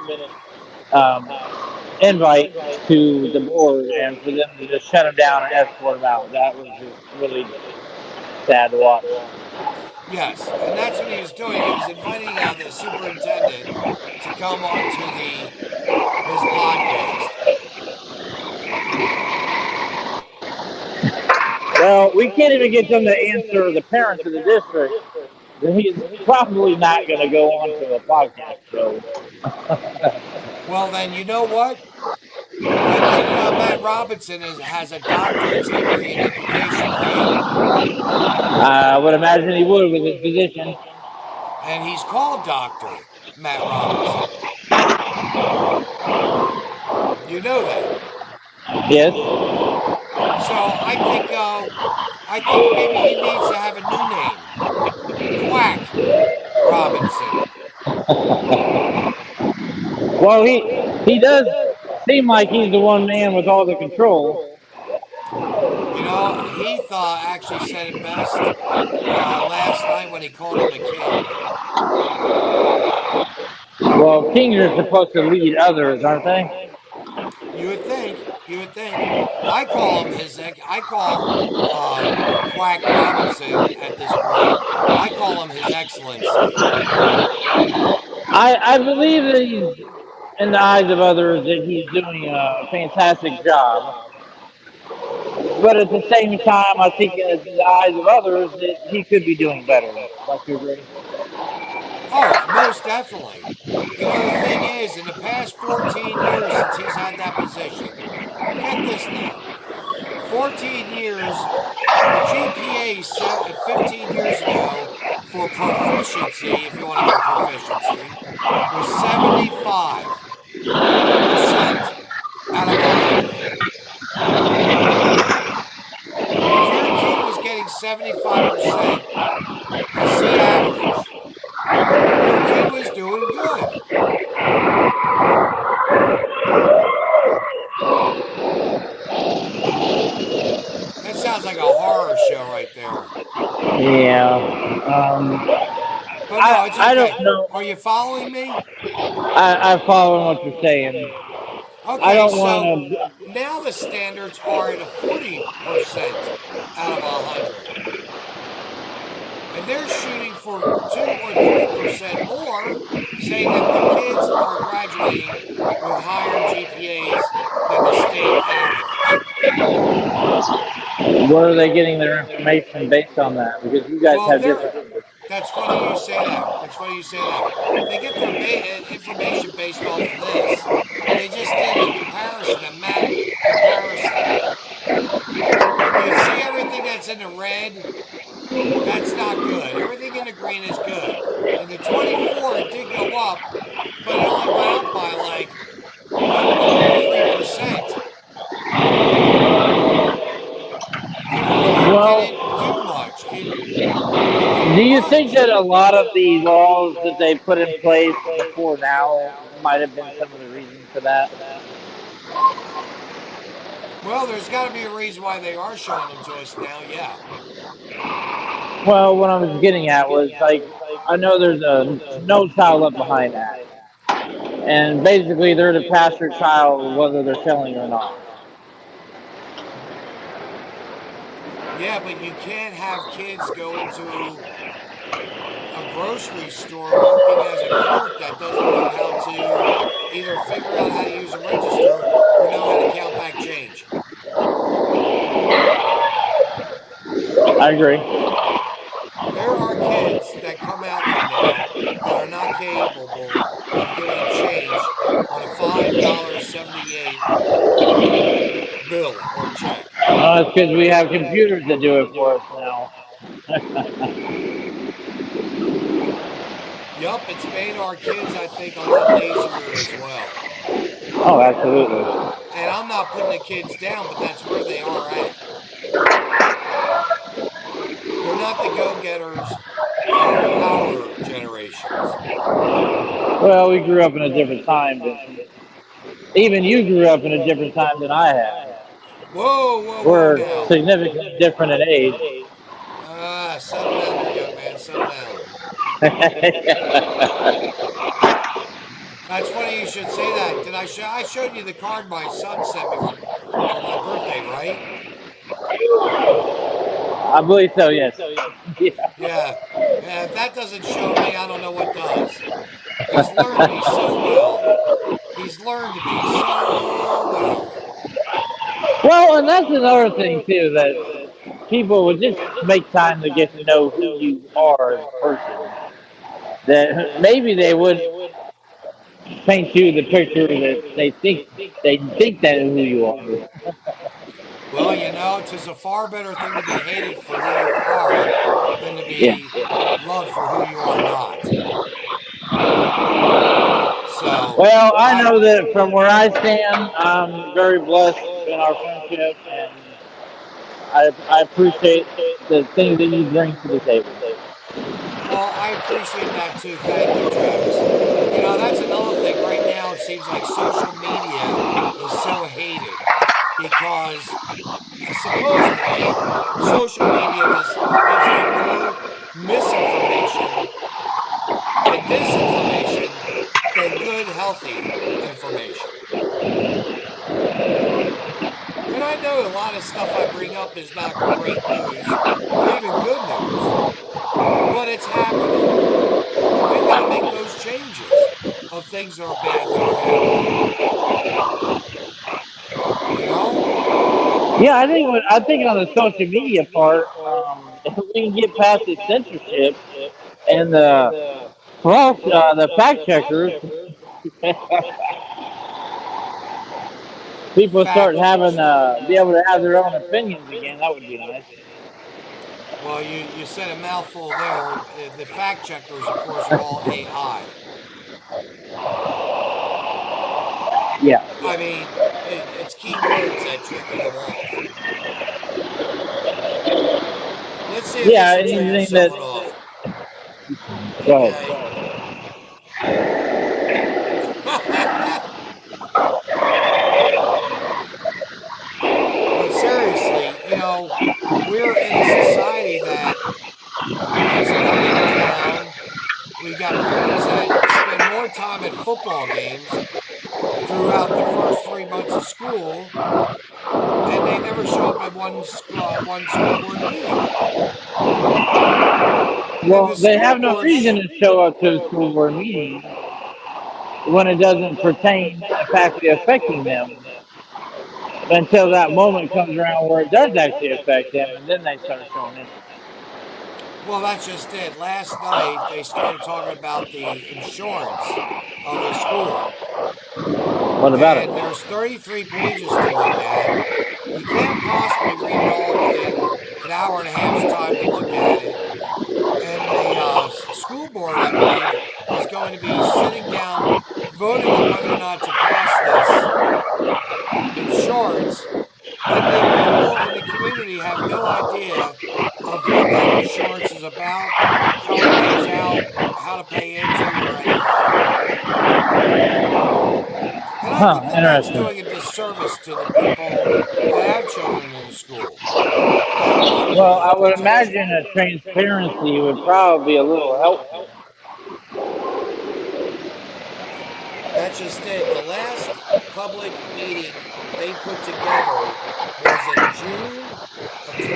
invite to the board, and for them to just shut him down and escort him out. That was just really sad to watch. Yes, and that's what he was doing. He was inviting the superintendent to come on to his podcast. Well, we can't even get them to answer the parents of the district. He's probably not going to go on to a podcast show. Well, then, you know what? I think Matt Robbinson has a doctorate's degree in education, right? I would imagine he would with his position. And he's called Dr. Matt Robbinson. You know that? Yes. So I think maybe he needs to have a new name. Quack Robinson. Well, he does seem like he's the one man with all the control. Heath actually said it best last night when he called him a king. Well, kings are supposed to lead others, aren't they? You would think. I call Quack Robinson at this point. I call him His Excellency. I believe that he's, in the eyes of others, that he's doing a fantastic job. But at the same time, I think in the eyes of others that he could be doing better. Don't you agree? Oh, most definitely. The thing is, in the past 14 years since he's had that position, get this now, 14 years, the GPA set 15 years ago for proficiency, if you want to go proficiency, was 75% out of 100. If your kid was getting 75%, the C average, your kid was doing good. That sounds like a horror show right there. Yeah. But no, it's okay. I don't know. Are you following me? I follow what you're saying. Okay, I don't so want to. now the standards are at a 40% out of 100. And they're shooting for 2 or 3% more, saying that the kids are graduating with higher GPAs than the state average. Where are they getting their information based on that? Because you guys have different. That's funny you say that. They get their information based off of this. They just did a comparison, a map comparison. You see everything that's in the red? That's not good. Everything in the green is good. And the 24, it did go up, but it only went up by like 1.3%. It really didn't do much. Do you think that a lot of the laws that they put in place before now might have been some of the reasons for that. Well, there's got to be a reason why they are showing them to us now, yeah. Well, what I was getting at was, like, I know there's a No Child Left Behind Act. And basically, they're to pass your child whether they're selling or not. Yeah, but you can't have kids go into a grocery store working as a clerk that doesn't know how to either figure out how to use a register or know how to count back change. I agree. There are kids that come out right now that are not capable of getting change on a $5.78 bill or check. It's because we have computers that do it for us now. Yup, it's made our kids, I think, a lot lazier as well. Oh, absolutely. And I'm not putting the kids down, but that's where they are at. They're not the go-getters of our generations. Well, we grew up in a different time. Even you grew up in a different time than I have. Whoa, We're now. significantly different in age. Settle down there, young man. Settle down. That's funny you should say that. Did I showed you the card my son sent me for my birthday, right? I believe so, yes. Yeah. If that doesn't show me, I don't know what does. He's learned me so well. He's learned to be so well. Well, and that's another thing, too, that people would just make time to get to know who you are as a person. That maybe they would paint you the picture that they think that is who you are. Well, you know, it's a far better thing to be hated for who you are than to be loved for who you are not. So. Well, I know that from where I stand, I'm very blessed in our friendship, and I appreciate the things that you bring to the table. Well, I appreciate that too. Thank you, Travis. You know, that's another thing. Right now, it seems like social media is so hated because supposedly social media gives you more misinformation and disinformation than good, healthy information. And I know a lot of stuff I bring up is not great news or even good news, but it's happening. And we've got to make those changes of things that are bad that are happening. You know? Yeah, I think on the social media part, if we can get past the censorship and the fact checkers, people start having be able to have their own opinions again. That would be nice. Well, you said a mouthful there. The fact checkers, of course, are all AI. Yeah. I mean, it's keywords that trigger them off. Let's see if this will trigger someone off. Go ahead. But seriously, you know, we're in a society that it's dumbing down. We've got parents that spend more time at football games throughout the first 3 months of school, and they never show up at one school board meeting. Well, they have no reason to show up to a school board meeting when it doesn't pertain to actually affecting them until that moment comes around where it does actually affect them, and then they start showing it. Well, that's just it. Last night, they started talking about the insurance of the school. What about it? And there's 33 pages to look at. You can't possibly read it all within an hour and a half's time to look at it. And the school board, I believe, is going to be sitting down, voting on whether or not to pass this insurance. And the people in the community have no idea of what that insurance is about, how it school or anything. And I think that that's Interesting. doing a disservice to the people that have children in the school that want Well, I would protection. imagine that transparency would probably be a little helpful. That's just it. The last public meeting they put together was in June of 23.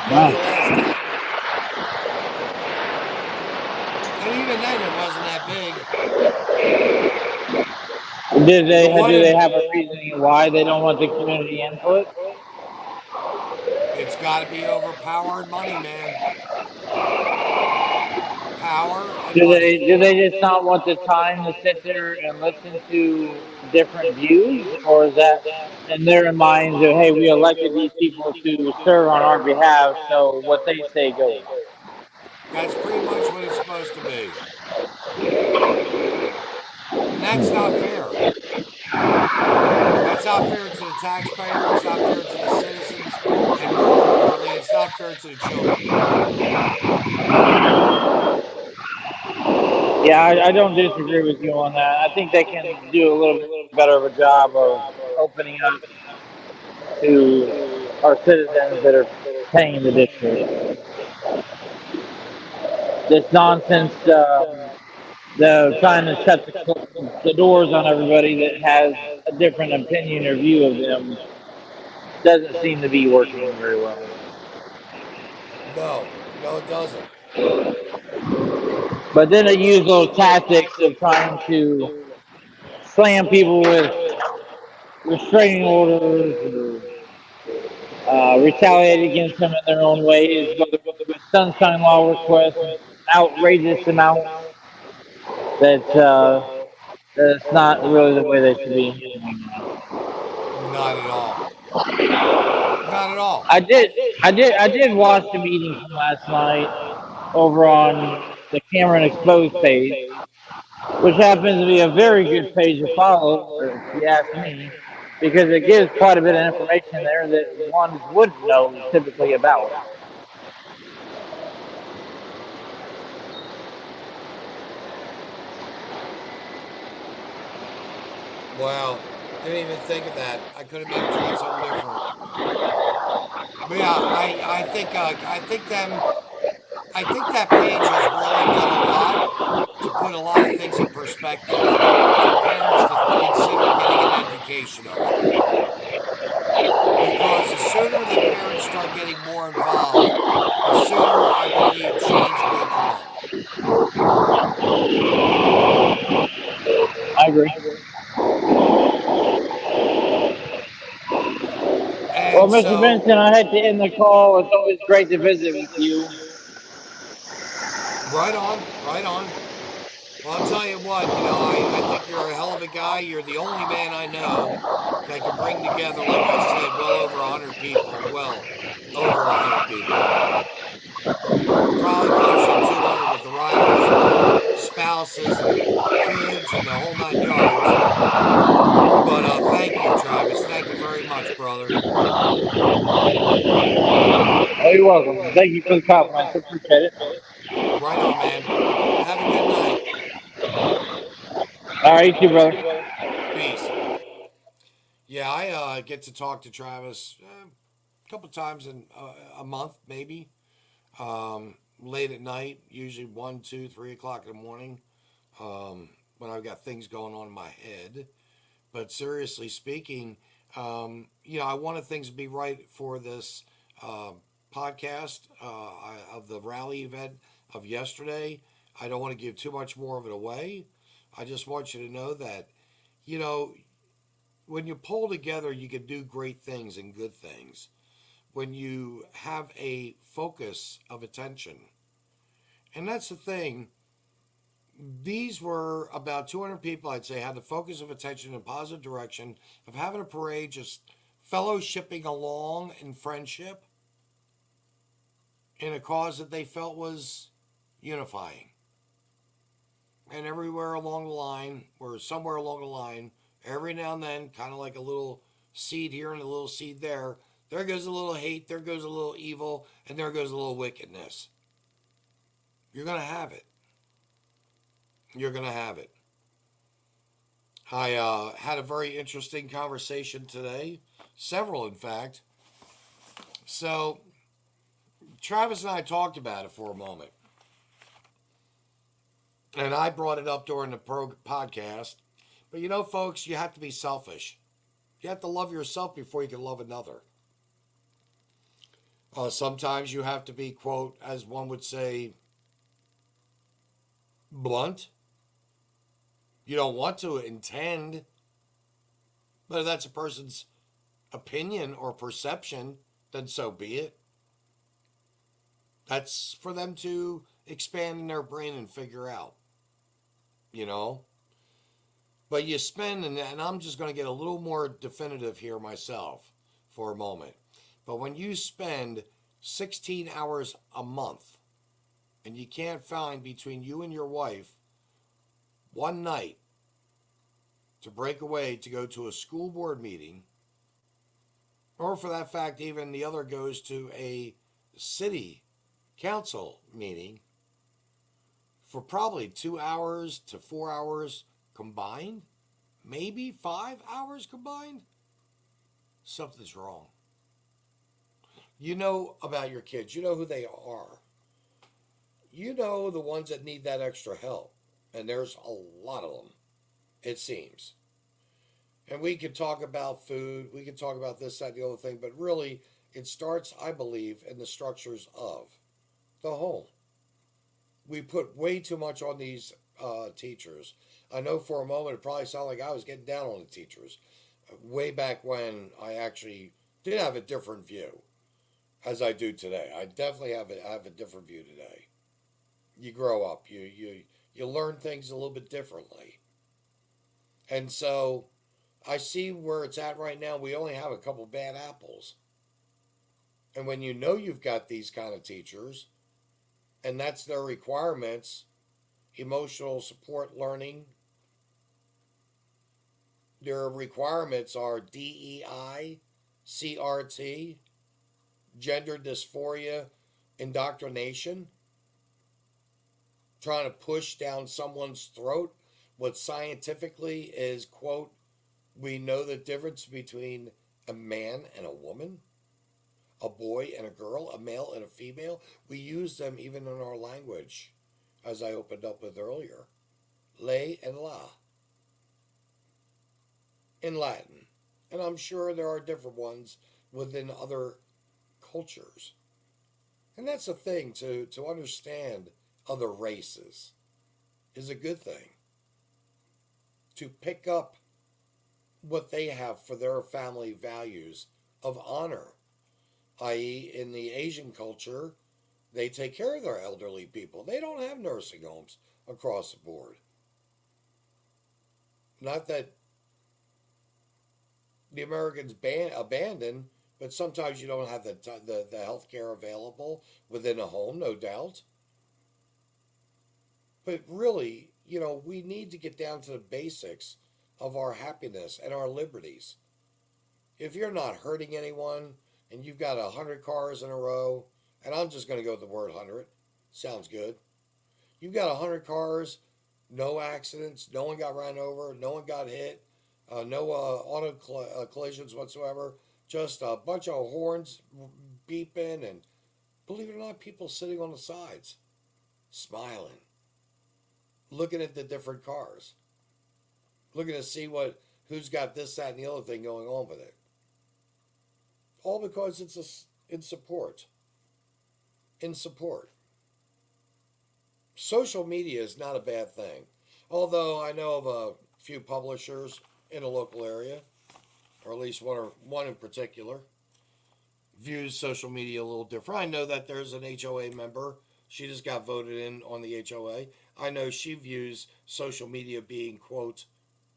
That was Wow. the last time. And even then, it wasn't that big. Do The one they in, have a reasoning why they don't want the community input? it's got to be over power and money, man. Power and money. Do they just not want the time to sit there and listen to different views, or is that in their minds of, hey, we elected these people to serve on our behalf, so what they say goes? That's pretty much what it's supposed to be. And that's not fair. That's not fair to the taxpayer. It's not fair to the citizens. And more importantly, it's not fair to the children. Yeah, I don't disagree with you on that. I think they can do a little bit better of a job of opening up to our citizens that are paying the district. This nonsense, the trying to shut the doors on everybody that has a different opinion or view of them doesn't seem to be working very well. No, no, it doesn't. But then they use those tactics of trying to slam people with restraining orders or retaliate against them in their own ways, whether with sunshine law requests, outrageous amount that's not really the way they should be handling it. Not at all. Not at all. I did watch the meeting from last night over on the Cameron Exposed page, which happens to be a very good page to follow, if you ask me, because it gives quite a bit of information there that one wouldn't know typically about. Wow. Didn't even think of that. I could have maybe tried something different. But yeah, I think that page has really done a lot to put a lot of things in perspective for parents to consider getting an education over. Because the sooner that parents start getting more involved, the sooner I believe change will come. I agree. Well, And Mr. so, Benson, I had to end the call. It's always great to visit with you. right on, right on. Well, I'll tell you what, I think you're a hell of a guy. You're the only man I know that can bring together, like I said, well over 100 people. Well, over 100 people. Probably closer to 200 with the riders and their spouses and kids and the whole 9 yards. But thank you, Travis. Thank you very much, brother. Oh, you're welcome. Thank you for the compliment. I appreciate it. Right on, man. Have a good night. All right, you too, brother. Peace. Yeah, I get to talk to Travis a couple times in a month, maybe. Late at night, usually 1, 2, 3 o'clock in the morning, when I've got things going on in my head. But seriously speaking, I wanted things to be right for this podcast of the rally event of yesterday. I don't want to give too much more of it away. I just want you to know that, you know, when you pull together, you can do great things and good things. When you have a focus of attention. And that's the thing. These were about 200 people, I'd say, had the focus of attention in a positive direction of having a parade, just fellowshipping along in friendship in a cause that they felt was unifying. And everywhere along the line, or somewhere along the line, every now and then, kind of like a little seed here and a little seed there, There goes a little hate, there goes a little evil, and there goes a little wickedness. You're going to have it. You're going to have it. I had a very interesting conversation today. Several, in fact. So, Travis and I talked about it for a moment. And I brought it up during the podcast. But you know, folks, you have to be selfish. You have to love yourself before you can love another. Sometimes you have to be, quote, as one would say, blunt. You don't want to intend, but if that's a person's opinion or perception, then so be it. That's for them to expand in their brain and figure out, you know. But you spend, and I'm just going to get a little more definitive here myself for a moment. But when you spend 16 hours a month and you can't find between you and your wife one night to break away to go to a school board meeting, or for that fact, even the other goes to a city council meeting for probably 2 hours to 4 hours combined, maybe 5 hours combined, something's wrong. You know about your kids. You know who they are. You know the ones that need that extra help. And there's a lot of them, it seems. And we could talk about food. We could talk about this, that, the other thing. But really, it starts, I believe, in the structures of the home. We put way too much on these teachers. I know for a moment it probably sounded like I was getting down on the teachers. Way back when I actually did have a different view. As I do today. I definitely have a different view today. You grow up. You learn things a little bit differently. And so I see where it's at right now. We only have a couple bad apples. And when you know you've got these kind of teachers, and that's their requirements, emotional support learning, their requirements are DEI, CRT, gender dysphoria, indoctrination, trying to push down someone's throat what scientifically is, quote, we know the difference between a man and a woman, a boy and a girl, a male and a female. We use them even in our language, as I opened up with earlier. Le and la. In Latin. And I'm sure there are different ones within other cultures. And that's the thing, to understand other races is a good thing. To pick up what they have for their family values of honor, i.e. in the Asian culture, they take care of their elderly people. They don't have nursing homes across the board. Not that the Americans abandon, but sometimes you don't have the health care available within a home, no doubt. But really, you know, we need to get down to the basics of our happiness and our liberties. If you're not hurting anyone and you've got 100 cars in a row, and I'm just going to go with the word 100, sounds good. You've got 100 cars, no accidents, no one got ran over, no one got hit, no auto collisions whatsoever, just a bunch of horns beeping, and believe it or not, people sitting on the sides, smiling, looking at the different cars, looking to see who's got this, that, and the other thing going on with it. All because it's in support. In support. Social media is not a bad thing. Although I know of a few publishers in a local area, or at least one in particular, views social media a little different. I know that there's an HOA member. She just got voted in on the HOA. I know she views social media being, quote,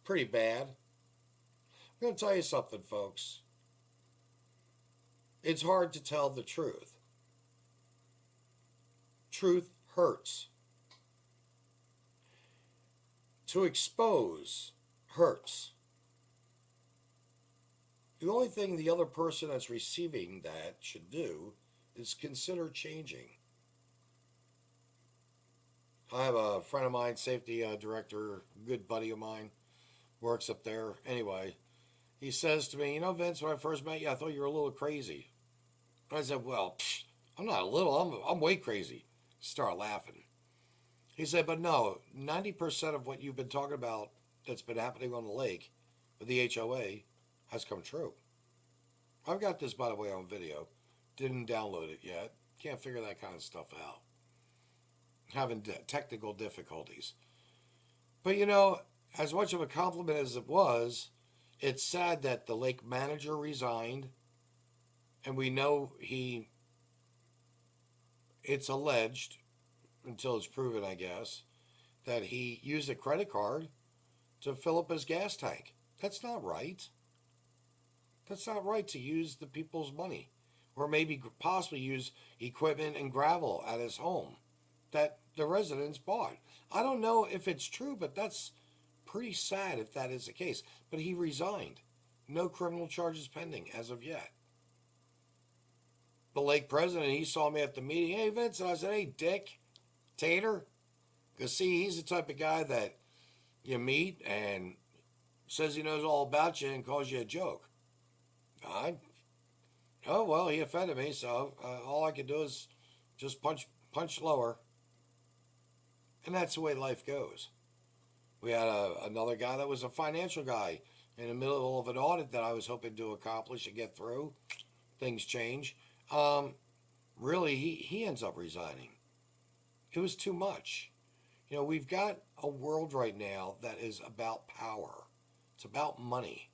pretty bad. I'm going to tell you something, folks. It's hard to tell the truth. Truth hurts. To expose hurts. The only thing the other person that's receiving that should do is consider changing. I have a friend of mine, safety director, good buddy of mine, works up there. Anyway, he says to me, Vince, when I first met you, I thought you were a little crazy. And I said, well, I'm not a little, I'm way crazy. Start laughing. He said, but no, 90% of what you've been talking about that's been happening on the lake with the HOA has come true. I've got this, by the way, on video. Didn't download it yet. Can't figure that kind of stuff out. Having technical difficulties. But as much of a compliment as it was, it's sad that the lake manager resigned, and we know it's alleged, until it's proven, I guess, that he used a credit card to fill up his gas tank. That's not right. That's not right to use the people's money. Or maybe possibly use equipment and gravel at his home that the residents bought. I don't know if it's true, but that's pretty sad if that is the case. But he resigned. No criminal charges pending as of yet. The lake president, he saw me at the meeting. Hey, Vince. And I said, hey, Dick, Tater. Because, see, he's the type of guy that you meet and says he knows all about you and calls you a joke. Oh, well, he offended me, so all I can do is just punch lower. And that's the way life goes. We had another guy that was a financial guy in the middle of an audit that I was hoping to accomplish and get through. Things change. Really, he ends up resigning. It was too much. We've got a world right now that is about power. It's about money.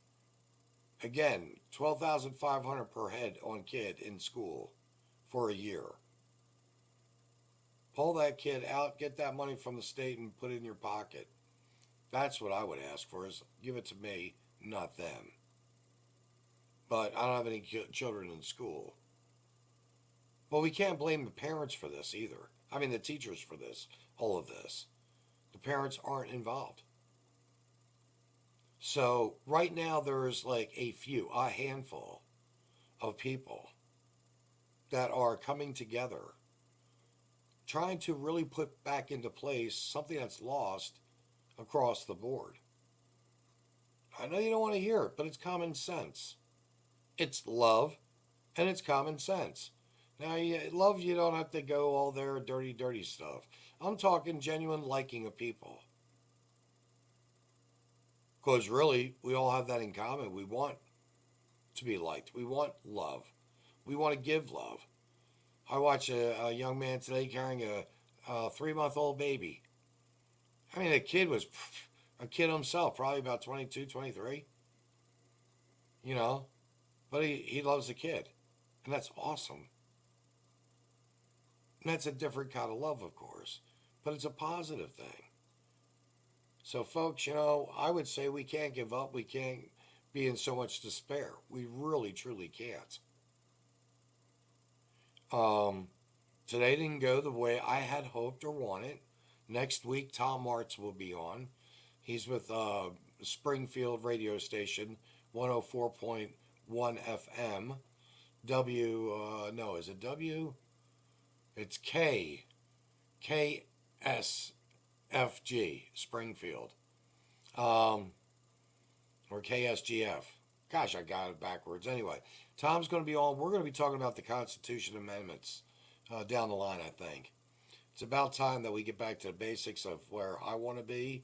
Again, $12,500 per head on kid in school for a year. Pull that kid out, get that money from the state and put it in your pocket. That's what I would ask for, is give it to me, not them. But I don't have any children in school. But we can't blame the parents for this either. I mean the teachers for this, all of this. The parents aren't involved. So right now there's like a handful of people that are coming together, trying to really put back into place something that's lost across the board. I know you don't want to hear it, but it's common sense. It's love and it's common sense. Now, love, you don't have to go all there dirty stuff. I'm talking genuine liking of people. Because really, we all have that in common. We want to be liked. We want love. We want to give love. I watched a young man today carrying a 3-month-old baby. I mean, the kid was a kid himself, probably about 22, 23. But he loves the kid. And that's awesome. And that's a different kind of love, of course. But it's a positive thing. So, folks, I would say we can't give up. We can't be in so much despair. We really, truly can't. Today didn't go the way I had hoped or wanted. Next week, Tom Martz will be on. He's with Springfield radio station, 104.1 FM. Is it W? It's KSFG, Springfield. Or KSGF. Gosh, I got it backwards. Anyway, Tom's going to be on. We're going to be talking about the Constitution amendments down the line, I think. It's about time that we get back to the basics of where I want to be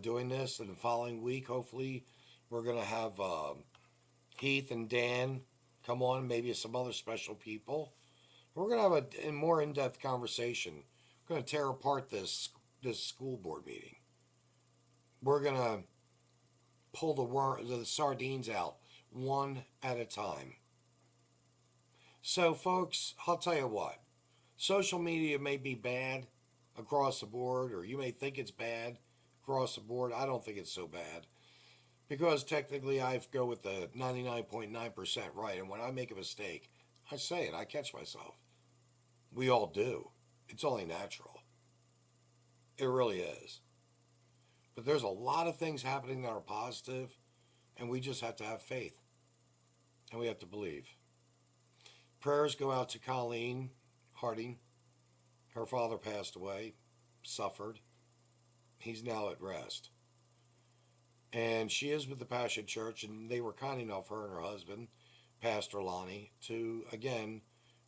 doing this. And the following week, hopefully, we're going to have Heath and Dan come on, maybe some other special people. We're going to have a more in-depth conversation. We're going to tear apart this school board meeting. We're going to pull the sardines out one at a time. So, folks, I'll tell you what. Social media may be bad across the board, or you may think it's bad across the board. I don't think it's so bad. Because technically I go with the 99.9% right. And when I make a mistake, I say it. I catch myself. We all do. It's only natural. It really is. But there's a lot of things happening that are positive, and we just have to have faith. and we have to believe. Prayers go out to Colleen Harding. Her father passed away, suffered. He's now at rest. And she is with the Passion Church, and they were kind enough, her and her husband, Pastor Lonnie, to, again,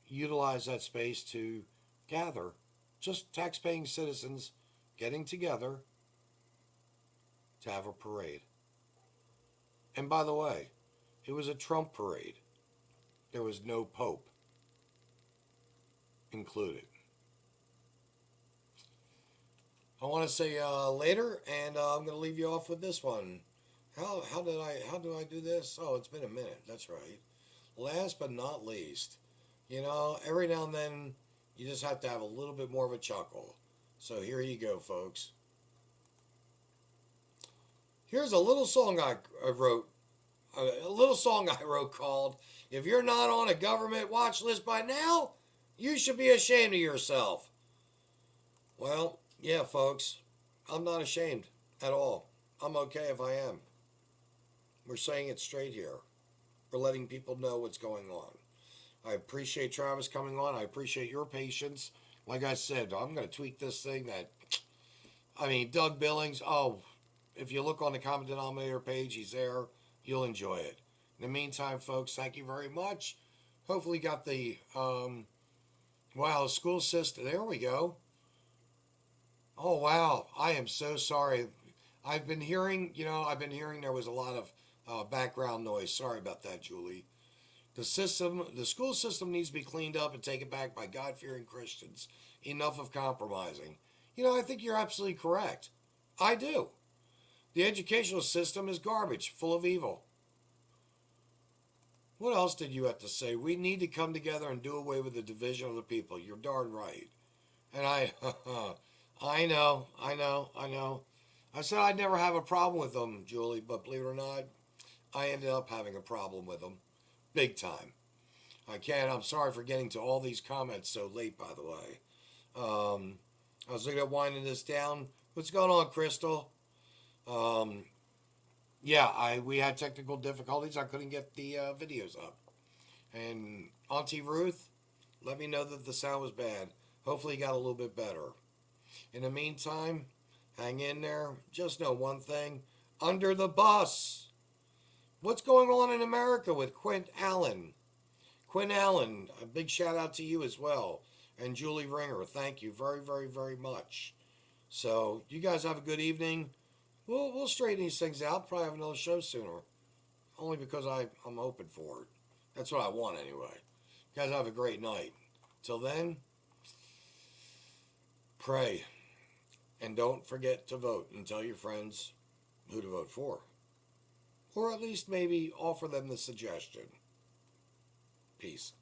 utilize that space to gather, just tax-paying citizens getting together to have a parade. And by the way, it was a Trump parade. There was no Pope included. I want to say later, and I'm going to leave you off with this one. How do I do this? Oh, it's been a minute. That's right. Last but not least, you know, every now and then you just have to have a little bit more of a chuckle. So here you go, folks. Here's a little song I wrote. A little song I wrote called, "If you're not on a government watch list by now, you should be ashamed of yourself." Well, yeah, folks, I'm not ashamed at all. I'm okay if I am. We're saying it straight here. We're letting people know what's going on. I appreciate Travis coming on. I appreciate your patience. Like I said, I'm going to tweak this thing Doug Billings, if you look on the common denominator page, he's there. You'll enjoy it. In the meantime, folks, thank you very much. Hopefully got the, school system. There we go. Oh, wow. I am so sorry. I've been hearing there was a lot of background noise. Sorry about that, Julie. The school system needs to be cleaned up and taken back by God-fearing Christians. Enough of compromising. I think you're absolutely correct. I do. The educational system is garbage, full of evil. What else did you have to say? We need to come together and do away with the division of the people. You're darn right. And I know. I said I'd never have a problem with them, Julie, but believe it or not, I ended up having a problem with them. Big time. I'm sorry for getting to all these comments so late, by the way. I was looking at winding this down. What's going on, Crystal? We had technical difficulties. I couldn't get the videos up. And Auntie Ruth, let me know that the sound was bad. Hopefully it got a little bit better. In the meantime, hang in there. Just know one thing. Under the bus. What's going on in America with Quint Allen? Quint Allen, a big shout out to you as well. And Julie Ringer, thank you very, very, very much. So, you guys have a good evening. We'll straighten these things out. Probably have another show sooner. Only because I'm open for it. That's what I want anyway. You guys have a great night. Till then, pray. And don't forget to vote and tell your friends who to vote for. Or at least maybe offer them the suggestion. Peace.